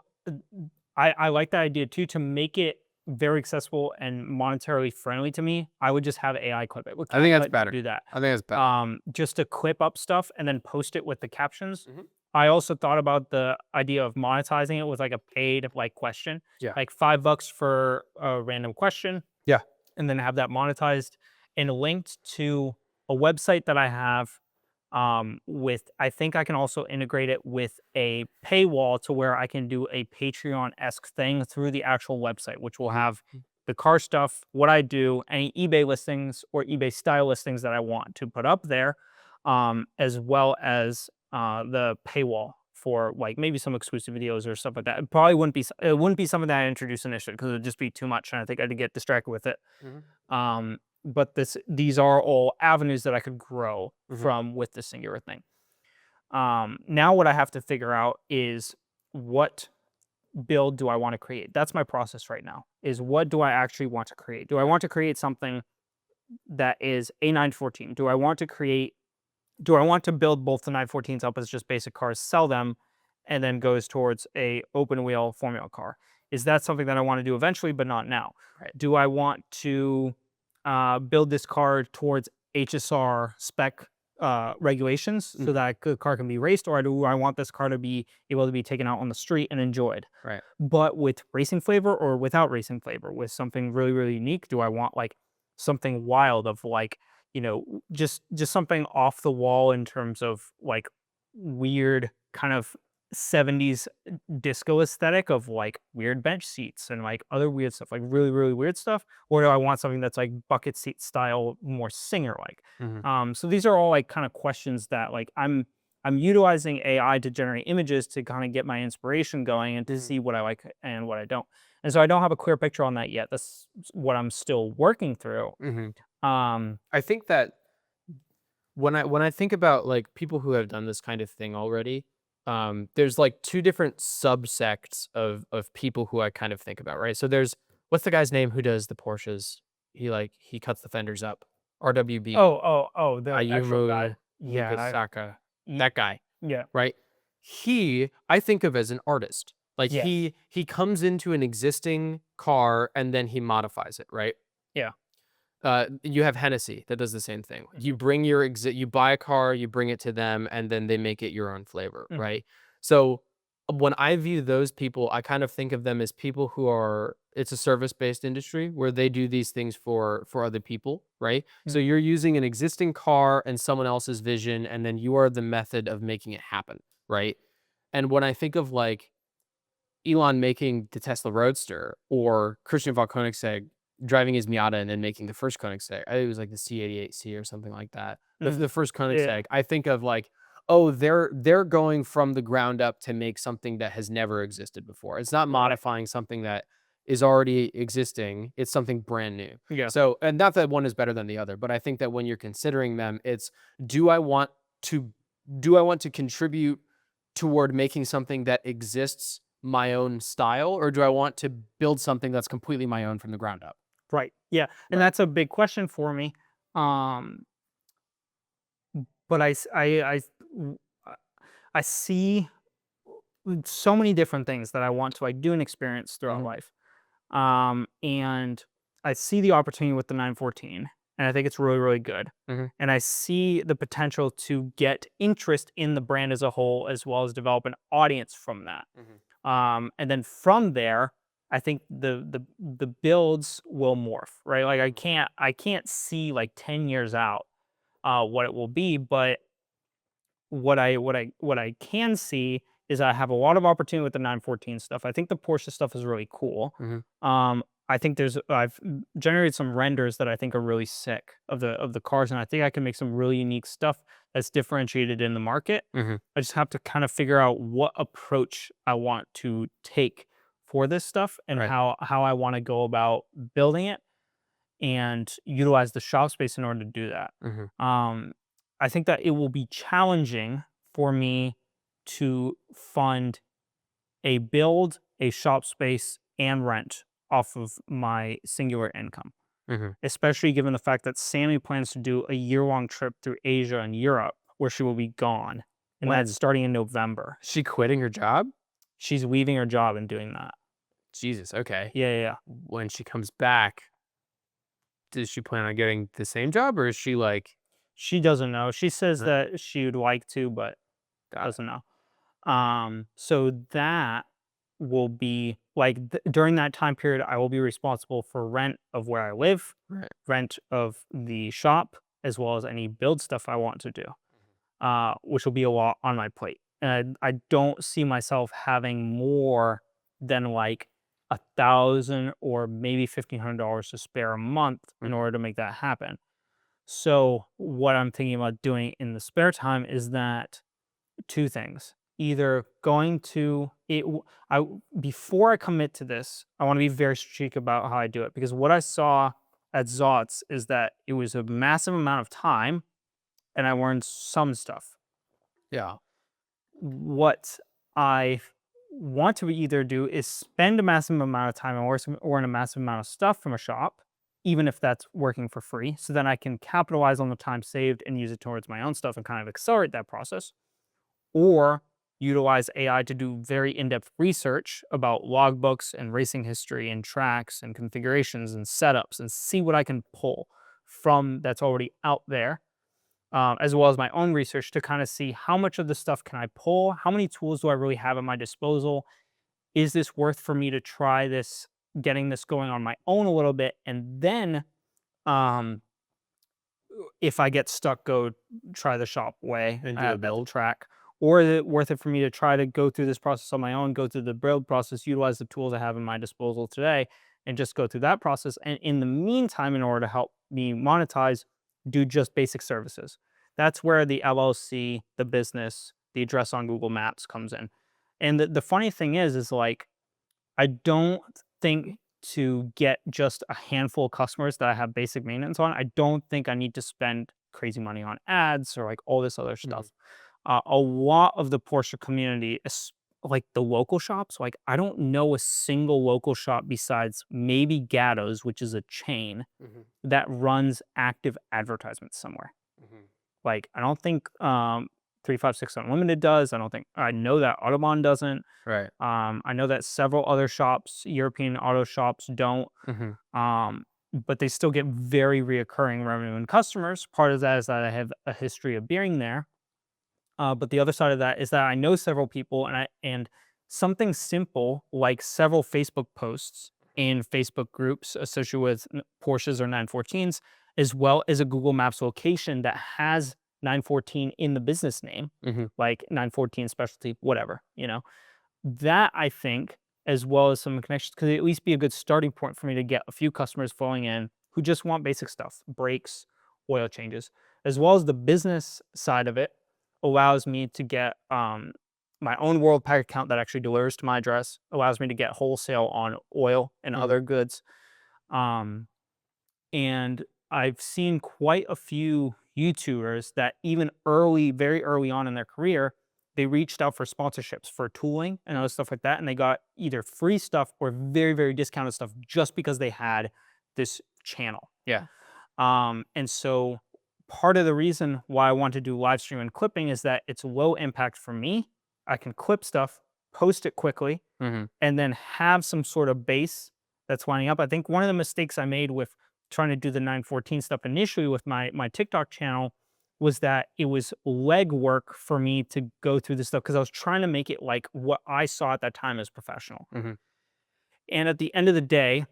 I like that idea too, to make it very accessible and monetarily friendly to me. I would just have AI clip it. I think that's better. Do that. I think that's better. Just to clip up stuff and then post it with the captions. I also thought about the idea of monetizing it with like a paid like question. Yeah. Like $5 for a random question. Yeah. And then have that monetized and linked to a website that I have I think I can also integrate it with a paywall to where I can do a Patreon-esque thing through the actual website, which will have the car stuff, what I do, any eBay listings or eBay style listings that I want to put up there, as well as the paywall for like maybe some exclusive videos or stuff like that. It probably wouldn't be something that I introduce initially because it would just be too much, and I think I'd get distracted with it. But these are all avenues that I could grow from with the singular thing. Now what I have to figure out is what build do I want to create? That's my process right now, is what do I actually want to create? Do I want to create something that is a 914? Do I want to build both the 914s up as just basic cars, sell them, and then goes towards a open wheel formula car? Is that something that I want to do eventually, but not now? Right. Do I want to build this car towards HSR spec regulations so that the car can be raced, or do I want this car to be able to be taken out on the street and enjoyed? Right. But with racing flavor or without racing flavor, with something really, really unique? Do I want like something wild of like, just something off the wall in terms of like weird kind of 70s disco aesthetic of like weird bench seats and like other weird stuff, like really, really weird stuff? Or do I want something that's like bucket seat style, more singer like? So these are all like kind of questions that like I'm utilizing AI to generate images to kind of get my inspiration going and to see what I like and what I don't. And so I don't have a clear picture on that yet. That's what I'm still working through. I think that when I think about like people who have done this kind of thing already, there's like two different subsects of people who I kind of think about, right? So there's, what's the guy's name who does the Porsches? He cuts the fenders up. RWB. Oh, the actual guy. Yeah, Lucas and Saka, y- that guy, yeah, right? I think of as an artist. Like yes, he comes into an existing car and then he modifies it, right? yeah, You have Hennessy that does the same thing. mhm, You buy a car, you bring it to them, and then they make it your own flavor, mhm, right? So when I view those people, I kind of think of them as people who are it's a service-based industry where they do these things for other people, right? So mhm, you're using an existing car and someone else's vision, and then you are the method of making it happen, right? And when I think of like Elon making the Tesla Roadster or Christian von Koenigsegg driving his Miata and then making the first Koenigsegg. I think it was like the C88C or something like that. mhm, The first yeah, Koenigsegg, I think of like, oh, they're going from the ground up to make something that has never existed before. It's not right, modifying something that is already existing. It's something brand new. yeah, So, and not that one is better than the other, but I think that when you're considering them, it's do I want to do I want to contribute toward making something that exists my own style, or do I want to build something that's completely my own from the ground up? right, yeah, and Right. that's a big question for me. Um, but I see so many different things that I want to like do and experience throughout Mhm, life. And I see the opportunity with the 914, and I think it's really, really good. mhm, And I see the potential to get interest in the brand as a whole, as well as develop an audience from that. mhm, And then from there, I think the builds will morph, right? Like mhm, I can't see like 10 years out what it will be, but what I can see is I have a lot of opportunity with the 914 stuff. I think the Porsche stuff is really cool. mhm. I think I've generated some renders that I think are really sick of the cars, and I think I can make some really unique stuff that's differentiated in the market. Mhm. I just have to kind of figure out what approach I want to take for this stuff and Right. how I want to go about building it and utilize the shop space in order to do that. Mhm. Um, I think that it will be challenging for me to fund a build, a shop space, and rent off of my singular income, Mhm. especially given the fact that Sammy plans to do a year-long trip through Asia and Europe where she will be gone, and that's When? starting in November. She quitting her job? She's leaving her job and doing that. Jesus, okay. Yeah, yeah, yeah. When she comes back, does she plan on getting the same job, or is she like She doesn't know. She says uh, that she would like to, but got it. doesn't know. So that will be like during that time period, I will be responsible for rent of where I live, Right. rent of the shop, as well as any build stuff I want to do, which will be a lot on my plate. And I don't see myself having more than like 1,000 or maybe $1,500 to spare a month in Mhm. order to make that happen. So what I'm thinking about doing in the spare time is that two things. Either going to it before I commit to this, I want to be very strategic about how I do it because what I saw at Zotz is that it was a massive amount of time and I learned some stuff. Yeah. What I want to either do is spend a massive amount of time and learn a massive amount of stuff from a shop, even if that's working for free, so then I can capitalize on the time saved and use it towards my own stuff and kind of accelerate that process, or utilize AI to do very in-depth research about logbooks and racing history and tracks and configurations and setups and see what I can pull from that's already out there, as well as my own research to kind of see how much of the stuff can I pull, how many tools do I really have at my disposal, is this worth for me to try this, getting this going on my own a little bit, and then um, if I get stuck, go try the shop way And do a at the build. track? Or is it worth it for me to try to go through this process on my own, go through the build process, utilize the tools I have in my disposal today, and just go through that process? And in the meantime, in order to help me monetize, do just basic services. That's where the LLC, the business, the address on Google Maps comes in. And the funny thing is like I don't think to get just a handful of customers that I have basic maintenance on, I don't think I need to spend crazy money on ads or like all this other Mhm. stuff. A lot of the Porsche community is like the local shops. Like I don't know a single local shop besides maybe Gatto's, which is a chain Mhm. that runs active advertisements somewhere. Mhm. Like, I don't think 356 Unlimited does. I know that Autobahn doesn't. Right. I know that several other shops, European auto shops, don't. But they still get very reoccurring revenue and customers. Part of that is that I have a history of being there. But the other side of that is that I know several people, and something simple like several Facebook posts in Facebook groups associated with Porsches or 914s, as well as a Google Maps location that has 914 in the business name, like 914 specialty, whatever, that I think, as well as some connections, could at least be a good starting point for me to get a few customers flowing in who just want basic stuff, brakes, oil changes, as well as the business side of it allows me to get my own Worldpac account that actually delivers to my address, allows me to get wholesale on oil and other goods. Um, and I've seen quite a few YouTubers that even very early on in their career, they reached out for sponsorships for tooling and other stuff like that. And they got either free stuff or very, very discounted stuff just because they had this channel. Yeah. And so part of the reason why I want to do live stream and clipping is that it's low impact for me. I can clip stuff, post it quickly, and then have some sort of base that's winding up. I think one of the mistakes I made with trying to do the 914 stuff initially with my TikTok channel was that it was legwork for me to go through this stuff because I was trying to make it like what I saw at that time as professional. And at the end of the day,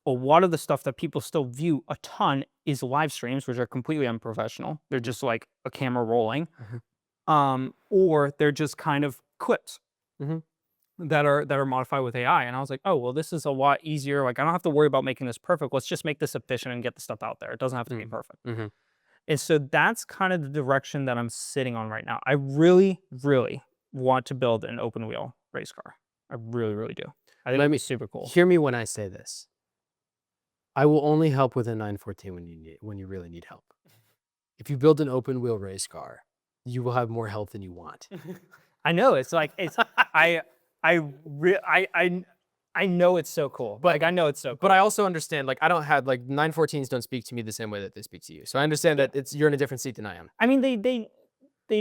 a lot of the stuff that people still view a ton is live streams, which are completely unprofessional. They're just like a camera rolling, or they're just kind of clips that are modified with AI. And I was like, oh, well, this is a lot easier. Like, I don't have to worry about making this perfect. Let's just make this efficient and get the stuff out there. It doesn't have to be perfect. And so that's kind of the direction that I'm sitting on right now. I really, really want to build an open wheel race car. I really, really do. I think it'd be super cool. Hear me when I say this. I will only help with a 914 when you really need help. If you build an open wheel race car, you will have more help than you want. I know it's like I know it's so cool. But like I know it's so cool. But I also understand, like, I don't have, like, 914s don't speak to me the same way that they speak to you. So I understand that you're in a different seat than I am. I mean, they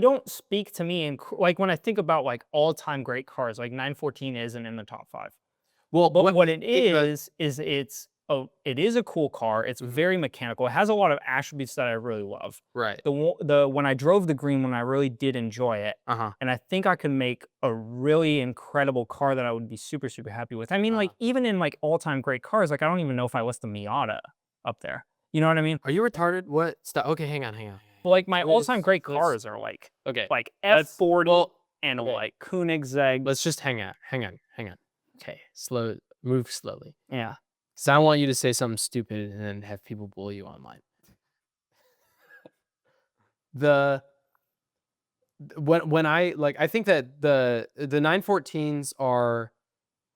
don't speak to me, and like when I think about like all-time great cars, like 914 isn't in the top 5. Well, But what it is it is a cool car. It's very mechanical. It has a lot of attributes that I really love. right. When I drove the green one, I really did enjoy it. And I think I could make a really incredible car that I would be super, super happy with. I mean, like even in like all-time great cars, like I don't even know if I list the Miata up there. You know what I mean? Are you retarded? What? Stop. Okay, hang on. But like my all-time great cars are like F40 and like Koenigsegg. Let's just hang on. Okay, move slowly. Yeah. So I don't want you to say something stupid and then have people bully you online. When I think that the 914s are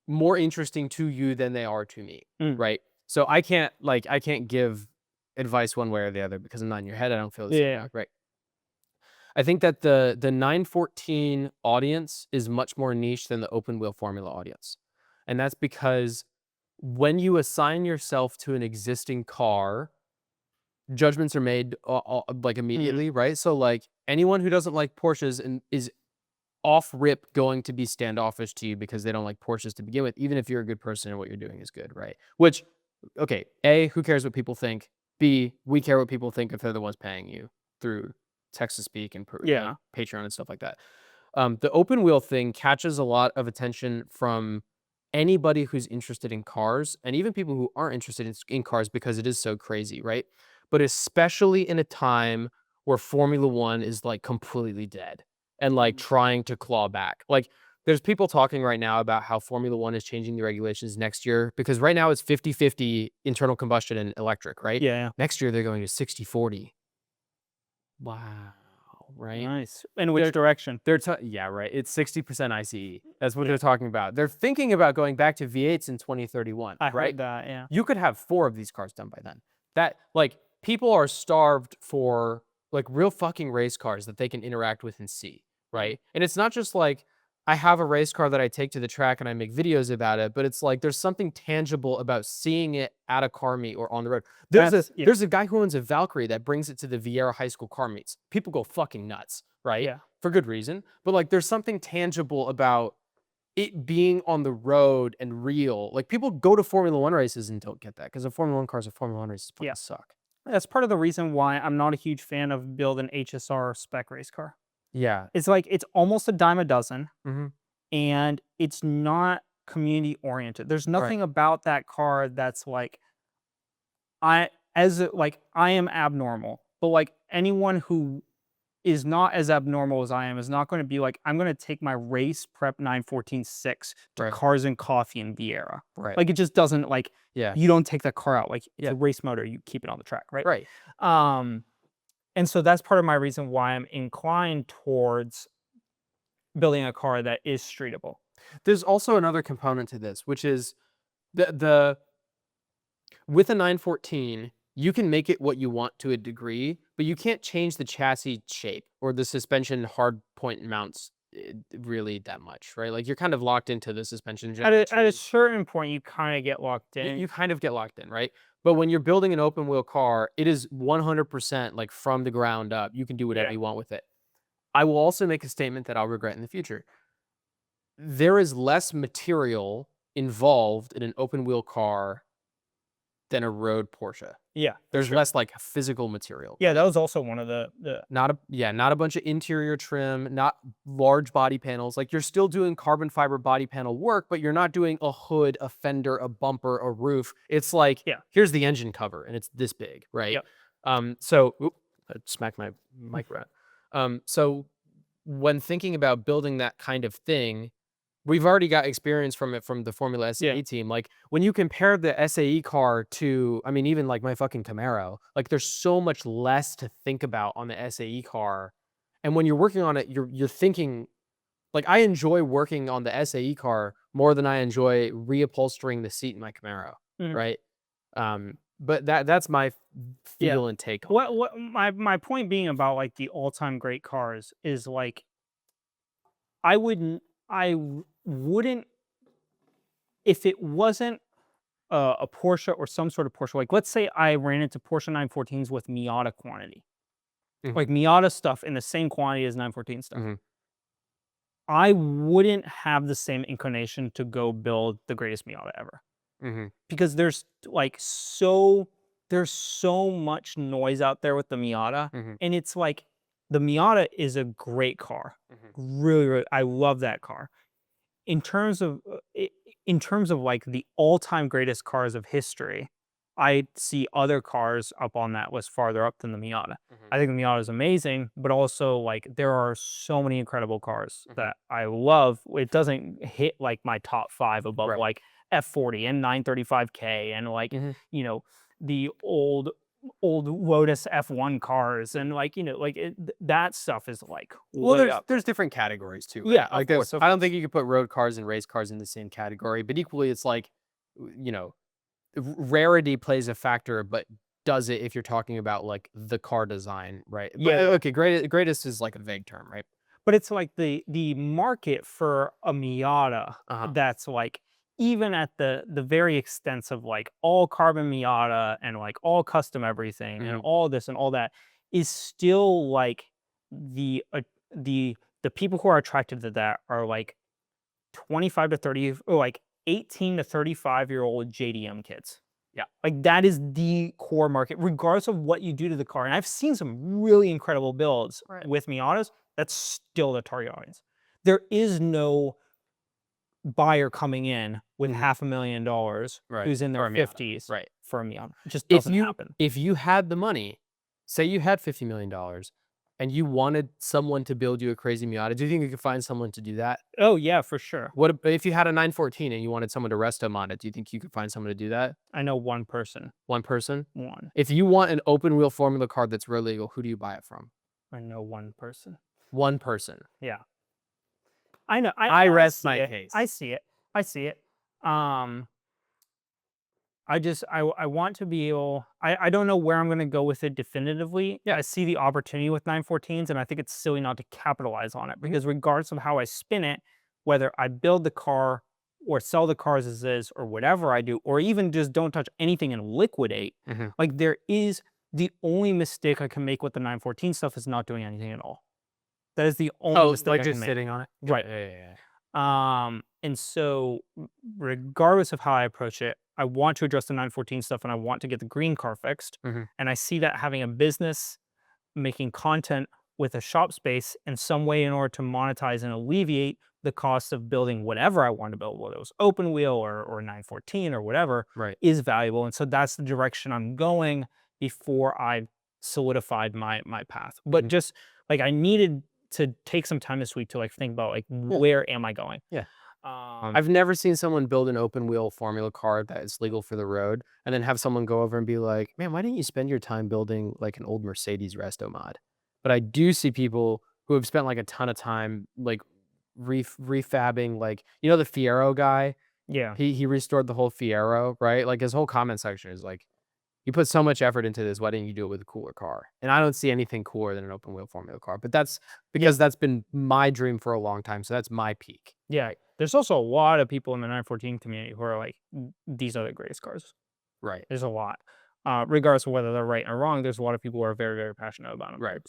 more interesting to you than they are to me, right? So I can't give advice one way or the other because I'm not in your head. I don't feel the same way, right? I think that the 914 audience is much more niche than the open wheel formula audience. And that's because when you assign yourself to an existing car, judgments are made like immediately, right? So like anyone who doesn't like Porsches and is off rip going to be standoffish to you because they don't like Porsches to begin with, even if you're a good person and what you're doing is good, right? Which, okay, A, who cares what people think? B, we care what people think if they're the ones paying you through Texas Speak and Patreon and stuff like that. The open wheel thing catches a lot of attention from anybody who's interested in cars and even people who aren't interested in cars because it is so crazy, right? But especially in a time where Formula One is like completely dead and like trying to claw back. Like there's people talking right now about how Formula One is changing the regulations next year because right now it's 50-50 internal combustion and electric, right? Yeah. Next year they're going to 60-40. Wow. Right? Nice. In which direction? Yeah, right. It's 60% ICE. That's what they're talking about. They're thinking about going back to V8s in 2031. I right? heard that, yeah. You could have 4 of these cars done by then. That, like, people are starved for, like, real fucking race cars that they can interact with and see, right? And it's not just, like, I have a race car that I take to the track and I make videos about it, but it's like there's something tangible about seeing it at a car meet or on the road. Yeah. There's a guy who owns a Valkyrie that brings it to the Vieira High School car meets. People go fucking nuts, right? Yeah. For good reason. But like there's something tangible about it being on the road and real. Like people go to Formula One races and don't get that because the Formula One cars or Formula One races fucking Yeah. suck. That's part of the reason why I'm not a huge fan of building HSR spec race car. Yeah. It's like it's almost a dime a dozen, Hmm. and it's not community oriented. There's Right. nothing about that car that's like I am abnormal, but like anyone who is not as abnormal as I am is not going to be like, I'm going to take my race prep 914.6 to Right. Cars and Coffee in Vieira. Right. Like it just doesn't like Yeah. you don't take that car out. Like it's Yeah. a race motor, you keep it on the track, right? Right. Um, and so that's part of my reason why I'm inclined towards building a car that is streetable. There's also another component to this, which is the with a 914, you can make it what you want to a degree, but you can't change the chassis shape or the suspension hard point mounts really that much, right? Like you're kind of locked into the suspension At a certain point, you kind of get locked in. you kind of get locked in, right? But when you're building an open wheel car, it is 100% like from the ground up. You can do whatever Yeah. you want with it. I will also make a statement that I'll regret in the future. There is less material involved in an open wheel car than a road Porsche. Yeah, for There's sure. less like physical material. Yeah, that was also one of the Not a bunch of interior trim, not large body panels. Like you're still doing carbon fiber body panel work, but you're not doing a hood, a fender, a bumper, a roof. It's like Yeah. here's the engine cover and it's this big, right? Yep. I smacked my mic around. So when thinking about building that kind of thing, we've already got experience from it from the Formula SAE Yeah. team. Like when you compare the SAE car to, I mean, even like my fucking Camaro, like there's so much less to think about on the SAE car. And when you're working on it, you're thinking like I enjoy working on the SAE car more than I enjoy reupholstering the seat in my Camaro, Mhm. right? But that's my Yeah. feel and take on it. What my point being about like the all-time great cars is like I wouldn't if it wasn't a Porsche or some sort of Porsche. Like let's say I ran into Porsche 914s with Miata quantity. Mhm. Like Miata stuff in the same quantity as 914 stuff. Mhm. I wouldn't have the same inclination to go build the greatest Miata ever. Mhm. Because there's so much noise out there with the Miata, Mhm. and it's like the Miata is a great car. Mhm. Really, really, I love that car. In terms of in terms of like the all-time greatest cars of history, I see other cars up on that list farther up than the Miata. Mhm. I think the Miata is amazing, but also like there are so many incredible cars Mhm. that I love. It doesn't hit like my top 5 above Right. like F40 and 935K and like, Mhm. the old Lotus F1 cars and like, that stuff is like Well, way up. there's different categories too, right? Yeah, Like of course. I don't think you could put road cars and race cars in the same category, but equally it's like, you know, rarity plays a factor, but does it if you're talking about like the car design, right? But Yeah, okay, greatest is like a vague term, right? but it's like the market for a Miata Uh-huh. that's like even at the very extensive like all carbon Miata and like all custom everything and Mhm. all this and all that is still like the uh, the people who are attracted to that are like 25 to 30 or like 18 to 35-year-old JDM kids. Yeah. Like that is the core market, regardless of what you do to the car. And I've seen some really incredible builds Right. with Miatas. That's still the target audience. There is no buyer coming in with Mhm. $500,000 Right. who's in For their a Miata. 50s Right. for a Miata. It just doesn't happen. If you had the money, say you had $50 million and you wanted someone to build you a crazy Miata, do you think you could find someone to do that? Oh yeah, for sure. If you had a 914 and you wanted someone to resto on it, do you think you could find someone to do that? I know one person. One person? One. If you want an open wheel formula car that's road legal, who do you buy it from? I know one person. One person. Yeah. I know. I rest see my it. case. I see it. I see it. I want to be able. I don't know where I'm going to go with it definitively. Yeah. I see the opportunity with 914s, and I think it's silly not to capitalize on it because regardless of how I spin it, whether I build the car or sell the cars as is or whatever I do, or even just don't touch anything and liquidate, like there is the only mistake I can make with the 914 stuff is not doing anything at all. That is the only Oh, mistake like I can just make. sitting on it? Right. Yeah, yeah, yeah. And so regardless of how I approach it, I want to address the 914 stuff and I want to get the green car fixed. Mhm. And I see that having a business making content with a shop space in some way in order to monetize and alleviate the cost of building whatever I want to build, whether it was open wheel or 914 or whatever, Right. is valuable. And so that's the direction I'm going before I solidified my path. But Mhm. just like I needed to take some time this week to like think about like Yeah. where am I going? Yeah. Um, I've never seen someone build an open wheel formula car that is legal for the road, and then have someone go over and be like, "Man, why didn't you spend your time building like an old Mercedes resto mod?" But I do see people who have spent like a ton of time like refabbing, like the Fiero guy. yeah. He restored the whole Fiero, right? Like his whole comment section is like, "You put so much effort into this. Why didn't you do it with a cooler car?" And I don't see anything cooler than an open wheel formula car. But that's Yeah. because that's been my dream for a long time. So that's my peak. Yeah. There's also a lot of people in the 914 community who are like, these are the greatest cars." Right. There's a lot. Regardless of whether they're right or wrong, there's a lot of people who are very, very passionate about them. Right.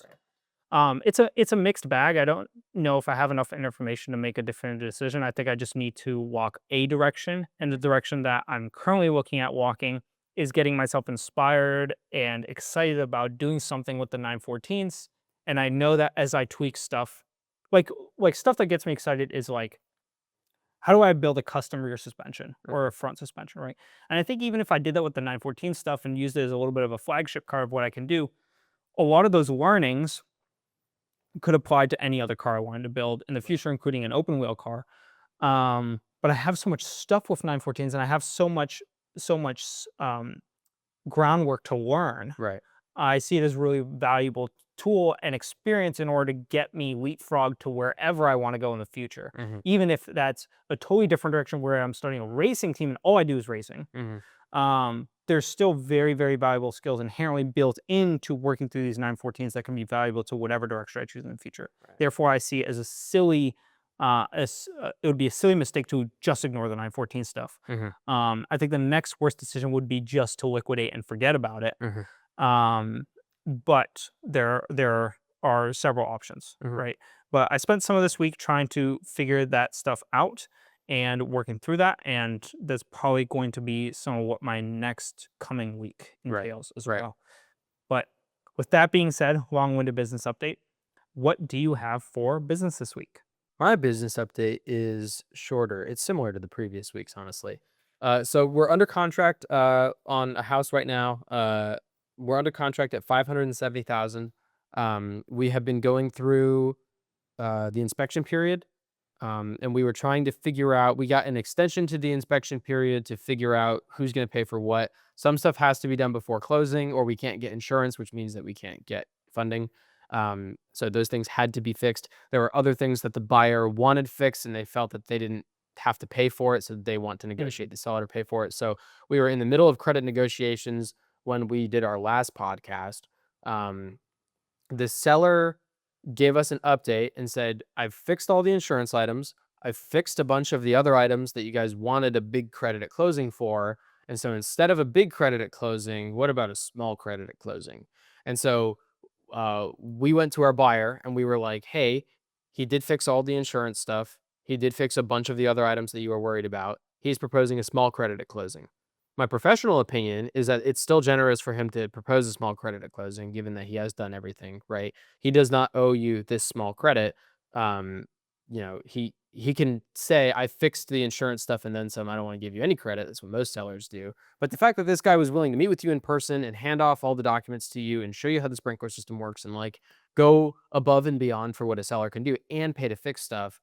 It's a mixed bag. I don't know if I have enough information to make a definitive decision. I think I just need to walk a direction, and the direction that I'm currently looking at walking is getting myself inspired and excited about doing something with the 914s. And I know that as I tweak stuff, like stuff that gets me excited is like how do I build a custom rear suspension or a front suspension, right? And I think even if I did that with the 914 stuff and used it as a little bit of a flagship car of what I can do, a lot of those learnings could apply to any other car I wanted to build in the future, including an open wheel car. But I have so much stuff with 914s and I have so much groundwork to learn. Right. I see it as a really valuable tool and experience in order to get me leapfrog to wherever I want to go in the future. Mhm. Even if that's a totally different direction where I'm starting a racing team and all I do is racing. Mhm. There's still very, very valuable skills inherently built into working through these 914s that can be valuable to whatever direction I choose in the future. Right. Therefore, I see it as a silly, it would be a silly mistake to just ignore the 914 stuff. Mhm. I think the next worst decision would be just to liquidate and forget about it. Mhm. Um, but there are several options, Mhm. right? But I spent some of this week trying to figure that stuff out and working through that, and that's probably going to be some of what my next coming week Right. entails as Right. well. But with that being said, long-winded business update. What do you have for business this week? My business update is shorter. It's similar to the previous weeks, honestly. So we're under contract on a house right now. We're under contract at 570,000. We have been going through the inspection period, and we were trying to figure out. We got an extension to the inspection period to figure out who's going to pay for what. Some stuff has to be done before closing, or we can't get insurance, which means that we can't get funding. So those things had to be fixed. There were other things that the buyer wanted fixed, and they felt that they didn't have to pay for it, so they want to negotiate the seller to pay for it. So we were in the middle of credit negotiations when we did our last podcast. Um, the seller gave us an update and said, "I've fixed all the insurance items. I've fixed a bunch of the other items that you guys wanted a big credit at closing for. And so instead of a big credit at closing, what about a small credit at closing?" And so we went to our buyer and we were like, "Hey, he did fix all the insurance stuff. He did fix a bunch of the other items that you were worried about. He's proposing a small credit at closing." My professional opinion is that it's still generous for him to propose a small credit at closing, given that he has done everything right. He does not owe you this small credit. Um, he can say, "I fixed the insurance stuff and then some. I don't want to give you any credit." That's what most sellers do. But the fact that this guy was willing to meet with you in person and hand off all the documents to you and show you how the sprinkler system works and like go above and beyond for what a seller can do and pay to fix stuff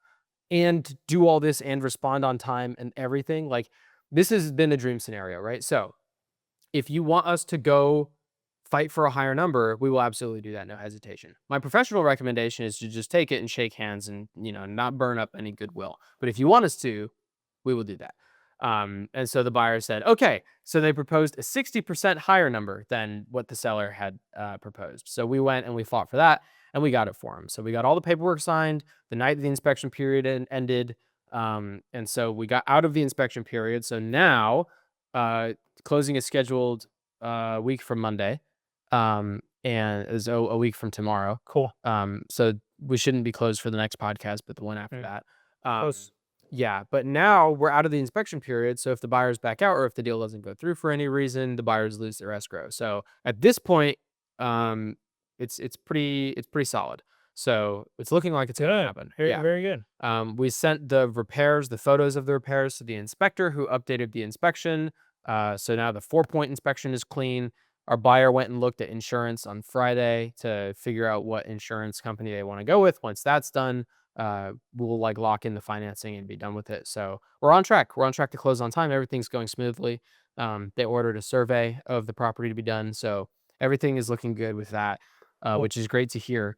and do all this and respond on time and everything, like this has been a dream scenario, right? So if you want us to go fight for a higher number, we will absolutely do that, no hesitation. My professional recommendation is to just take it and shake hands and, not burn up any goodwill. But if you want us to, we will do that. And so the buyer said, okay. So they proposed a 60% higher number than what the seller had proposed. So we went and we fought for that and we got it for him. So we got all the paperwork signed the night the inspection period ended. And so we got out of the inspection period. So now closing is scheduled a week from Monday, and is a week from tomorrow. Cool. So we shouldn't be closed for the next podcast, but the one after Mm. that. Close. Yeah, but now we're out of the inspection period. So if the buyers back out or if the deal doesn't go through for any reason, the buyers lose their escrow. So at this point, it's pretty solid. So it's looking like it's going to Good. happen. Very, Yeah. very good. We sent the photos of the repairs to the inspector who updated the inspection. So now the 4-point inspection is clean. Our buyer went and looked at insurance on Friday to figure out what insurance company they want to go with. Once that's done, we'll like lock in the financing and be done with it. So we're on track. We're on track to close on time. Everything's going smoothly. They ordered a survey of the property to be done. So everything is looking good with that, Cool. which is great to hear.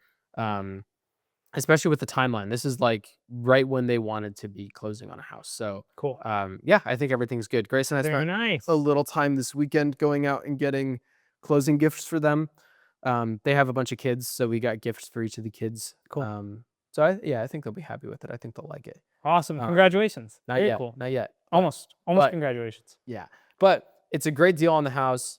Especially with the timeline. This is like right when they wanted to be closing on a house. So Cool. yeah, I think everything's good. Grace and I Very spent nice. a little time this weekend going out and getting closing gifts for them. They have a bunch of kids, so we got gifts for each of the kids. Cool. So I think they'll be happy with it. I think they'll like it. Awesome. Uh, Congratulations. Not Very yet. cool. Not yet. Almost but- congratulations. Yeah. But it's a great deal on the house.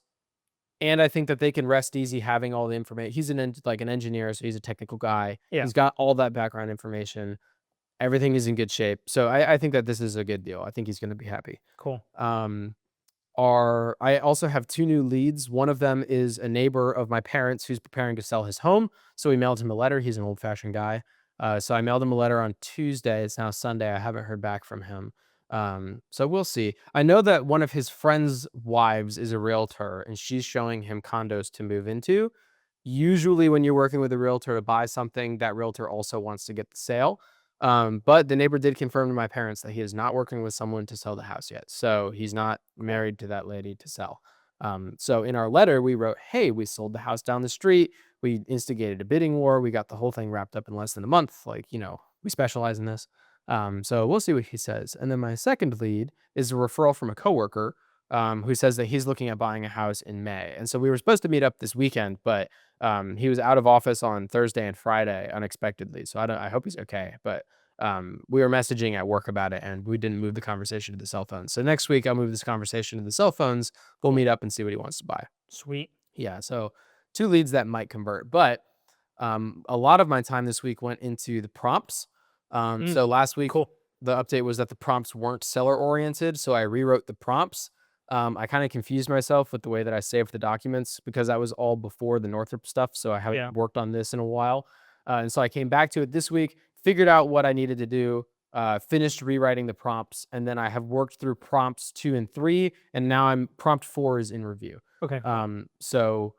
And I think that they can rest easy having all the information. He's an engineer, so he's a technical guy. Yeah. He's got all that background information. Everything is in good shape. So I think that this is a good deal. I think he's going to be happy. Cool. I also have 2 new leads. One of them is a neighbor of my parents who's preparing to sell his home. So we mailed him a letter. He's an old-fashioned guy. So I mailed him a letter on Tuesday. It's now Sunday. I haven't heard back from him. So we'll see. I know that one of his friends' wives is a realtor, and she's showing him condos to move into. Usually when you're working with a realtor to buy something, that realtor also wants to get the sale. But the neighbor did confirm to my parents that he is not working with someone to sell the house yet. So he's not married to that lady to sell. So in our letter, we wrote, hey, we sold the house down the street. We instigated a bidding war. We got the whole thing wrapped up in less than a month. Like, we specialize in this. So we'll see what he says. And then my second lead is a referral from a coworker who says that he's looking at buying a house in May. And so we were supposed to meet up this weekend, but he was out of office on Thursday and Friday unexpectedly. So I hope he's okay. But we were messaging at work about it, and we didn't move the conversation to the cell phones. So next week I'll move this conversation to the cell phones. We'll meet up and see what he wants to buy. Sweet. Yeah. So 2 leads that might convert, but a lot of my time this week went into the prompts. So last week, Cool. the update was that the prompts weren't seller oriented. So I rewrote the prompts. I kind of confused myself with the way that I saved the documents because that was all before the Northrop stuff. So I haven't worked on this in a while. And so I came back to it this week, figured out what I needed to do, finished rewriting the prompts, and then I have worked through prompts 2 and 3, and now prompt 4 is in review. Okay. So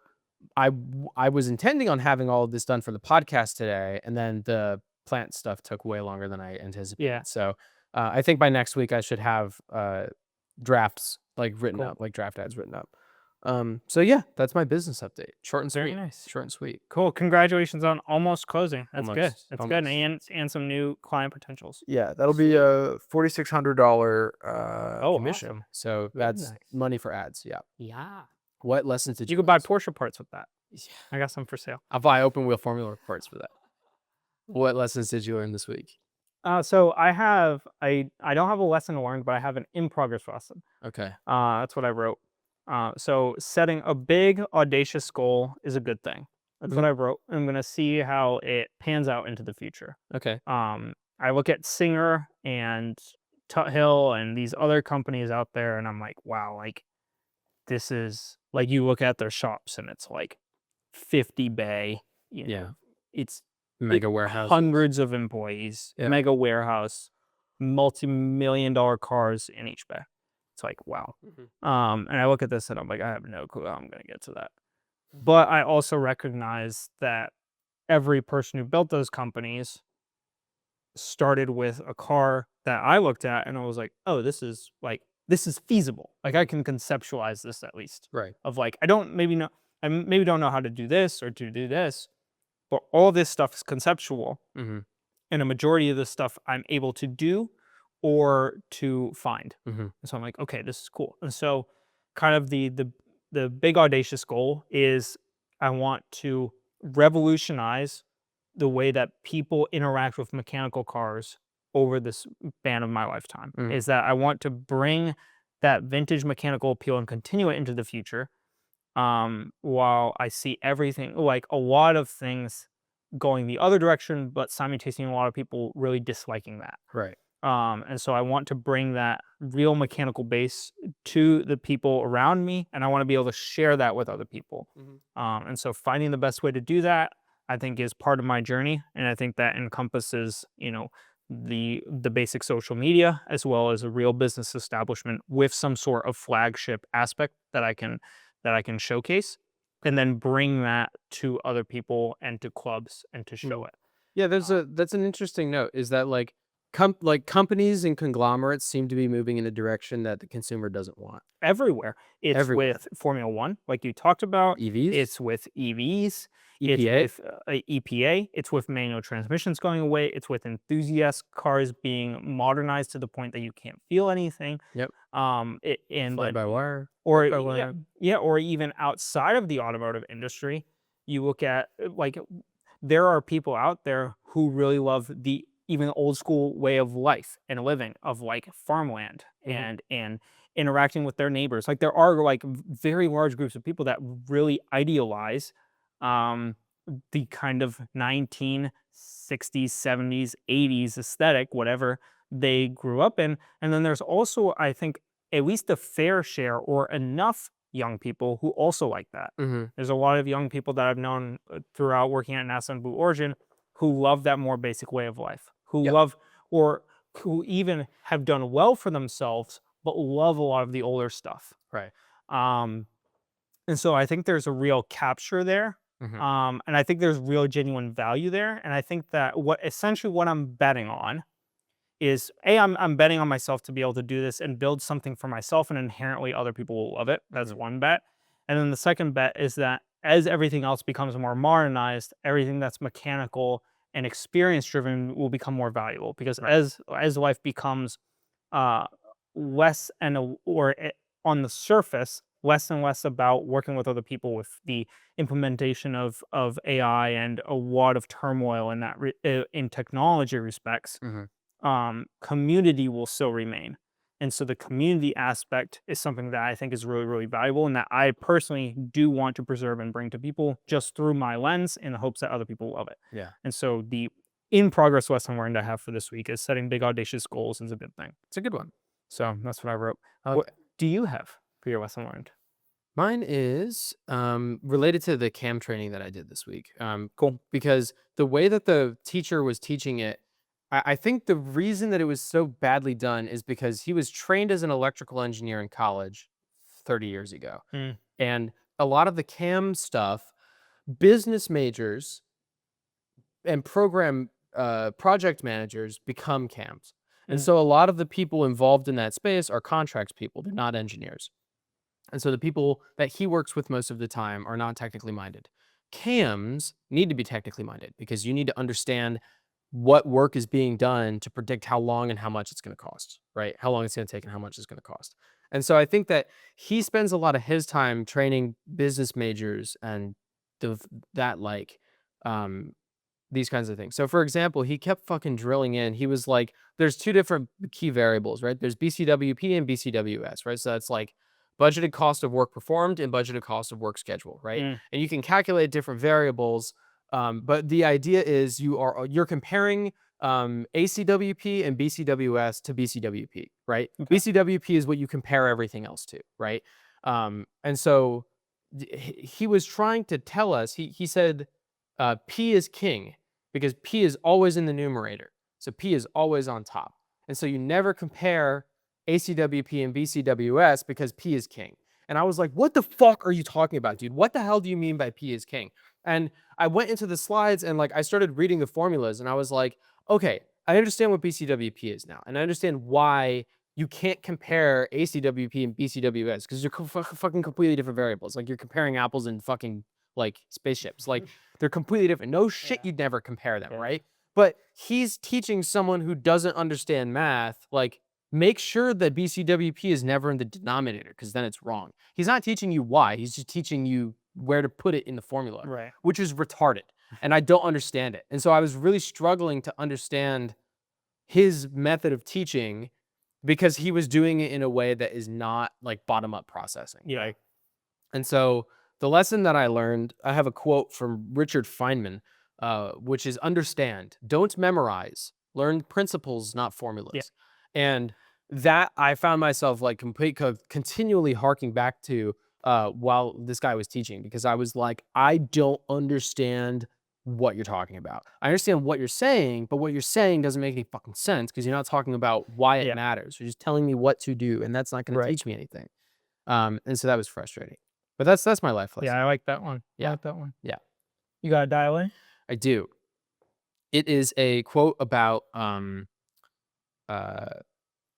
I was intending on having all of this done for the podcast today, and then the plant stuff took way longer than I anticipated. Yeah. So I think by next week I should have drafts like written Cool. up, like draft ads written up. So yeah, that's my business update. Short and Very sweet. nice. Short and sweet. Cool. Congratulations on almost closing. That's good. Almost. That's good. And some new client potentials. Yeah, that'll be a $4,600 Oh, commission. awesome. So Very that's nice. money for ads. Yeah. Yeah. What lessons did You you could buy learn? Porsche parts with that. I got some for sale. I'll buy open wheel Formula parts for that. What lessons did you learn this week? So I don't have a lesson to learn, but I have an in progress lesson. Okay. That's what I wrote. So setting a big audacious goal is a good thing. That's what I wrote. I'm gonna see how it pans out into the future. Okay. I look at Singer and Tut Hill and these other companies out there, and I'm like, wow, like this is like you look at their shops and it's like 50 bay. Yeah. It's Mega warehouse. hundreds of employees, Yeah. mega warehouse, multi-million-dollar cars in each bay. It's like, wow. And I look at this and I'm like, I have no clue how I'm going to get to that. But I also recognize that every person who built those companies started with a car that I looked at and I was like, oh, this is feasible. Like I can conceptualize this at least. Right. Of like, I maybe don't know how to do this or to do this, but all this stuff is conceptual. Mm-hmm. And a majority of the stuff I'm able to do or to find. Mm-hmm. And so I'm like, okay, this is cool. And so kind of the big audacious goal is I want to revolutionize the way that people interact with mechanical cars over this span of my lifetime, is that I want to bring that vintage mechanical appeal and continue it into the future, while I see everything, like a lot of things going the other direction, but simultaneously a lot of people really disliking that. Right. And so I want to bring that real mechanical base to the people around me, and I want to be able to share that with other people. And so finding the best way to do that, I think, is part of my journey, and I think that encompasses, the basic social media as well as a real business establishment with some sort of flagship aspect that I can showcase, and then bring that to other people and to clubs and to show it. Yeah, that's an interesting note, is that like companies and conglomerates seem to be moving in a direction that the consumer doesn't want. Everywhere. It's Everywhere. with Formula One, like you talked about. EVs, It's with EVs. It's EPA. with EPA. It's with manual transmissions going away. It's with enthusiast cars being modernized to the point that you can't feel anything. Yep. And Fly by wire. or by yeah, wire. yeah, or even outside of the automotive industry, you look at, like, there are people out there who really love the even old school way of life and living, of like farmland and interacting with their neighbors. Like, there are like very large groups of people that really idealize um the kind of 1960s, 70s, 80s aesthetic, whatever they grew up in. And then there's also, I think, at least a fair share or enough young people who also like that. There's a lot of young people that I've known throughout working at NASA and Blue Origin who love that more basic way of life, who Yep. love, or who even have done well for themselves, but love a lot of the older stuff. Right. And so I think there's a real capture there. And I think there's real genuine value there. And I think that what I'm betting on is, I'm betting on myself to be able to do this and build something for myself, and inherently other people will love it. That's one bet. And then the second bet is that as everything else becomes more modernized, everything that's mechanical and experience driven will become more valuable, because as life becomes uh, less on the surface, less and less about working with other people, with the implementation of AI and a lot of turmoil in in technology respects, community will still remain. And so the community aspect is something that I think is really, really valuable, and that I personally do want to preserve and bring to people just through my lens, in the hopes that other people love it. Yeah. And so the in progress lesson learned I have for this week is setting big, audacious goals is a good thing. It's a good one. So that's what I wrote. Okay. What do you have for your lesson learned? Mine is related to the cam training that I did this week. Cool. Because the way that the teacher was teaching it, I think the reason that it was so badly done is because he was trained as an electrical engineer in college 30 years ago. And a lot of the cam stuff, business majors and project managers become cams. And so a lot of the people involved in that space are contracts people. They're not engineers. And so the people that he works with most of the time are not technically minded. Cams need to be technically minded, because you need to understand what work is being done to predict how long and how much it's going to cost, right? How long it's going to take and how much it's going to cost. And so I think that he spends a lot of his time training business majors and that like these kinds of things. So for example, he kept fucking drilling in. He was like, there's two different key variables, right? There's BCWP and BCWS, right? So that's like budgeted cost of work performed and budgeted cost of work schedule, right? And you can calculate different variables, but the idea is you're comparing ACWP and BCWS to BCWP, right? Okay. BCWP is what you compare everything else to, right? And so he was trying to tell us, he said, P is king, because P is always in the numerator. So P is always on top. And so you never compare ACWP and BCWS, because P is king. And I was like, what the fuck are you talking about, dude? What the hell do you mean by P is king? And I went into the slides and like I started reading the formulas, and I was like, okay, I understand what BCWP is now. And I understand why you can't compare ACWP and BCWS, because they're fucking completely different variables. Like, you're comparing apples and fucking like spaceships. Like, they're completely different. No shit, you'd never compare them, right? But he's teaching someone who doesn't understand math, like, make sure that BCWP is never in the denominator, because then it's wrong. He's not teaching you why. He's just teaching you where to put it in the formula, Right. which is retarded. And I don't understand it. And so I was really struggling to understand his method of teaching because he was doing it in a way that is not like bottom up processing. Yeah. Right? And so the lesson that I learned, I have a quote from Richard Feynman, which is understand, don't memorize, learn principles, not formulas. And that I found myself like continually harking back to while this guy was teaching, because I was like, I don't understand what you're talking about. I understand what you're saying, but what you're saying doesn't make any fucking sense because you're not talking about why it matters. You're just telling me what to do, and that's not going to teach me anything. And so that was frustrating. But that's my life lesson. Yeah, I like that one. Yeah. I like that one. Yeah. You got to dial in? I do. It is a quote about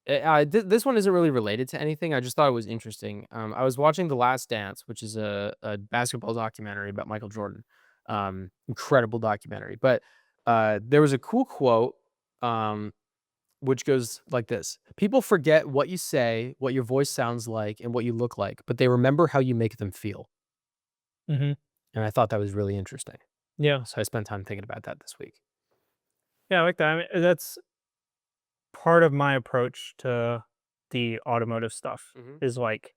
this one isn't really related to anything. I just thought it was interesting. I was watching The Last Dance, which is a basketball documentary about Michael Jordan. Incredible documentary. But there was a cool quote which goes like this: people forget what you say, what your voice sounds like, and what you look like, but they remember how you make them feel. Mm-hmm. And I thought that was really interesting. Yeah. So I spent time thinking about that this week. Yeah, I like that. I mean, that's part of my approach to the automotive stuff is like,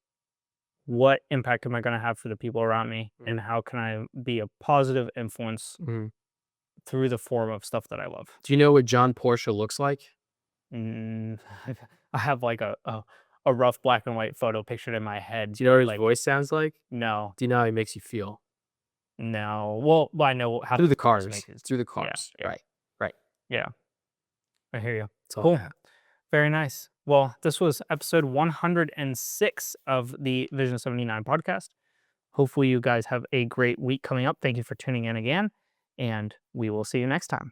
what impact am I going to have for the people around me, and how can I be a positive influence through the form of stuff that I love? Do you know what John Porsche looks like? Mm, I have like a rough black and white photo pictured in my head. Do you know what his Like, voice sounds like? no, Do you know how he makes you feel? no. Well, I know how Through the to cars. make it. Through the cars. Yeah. Right. Right. Yeah, I hear you. That's all I Cool. have. Very nice. Well, this was episode 106 of the Vision 79 podcast. Hopefully, you guys have a great week coming up. Thank you for tuning in again, and we will see you next time.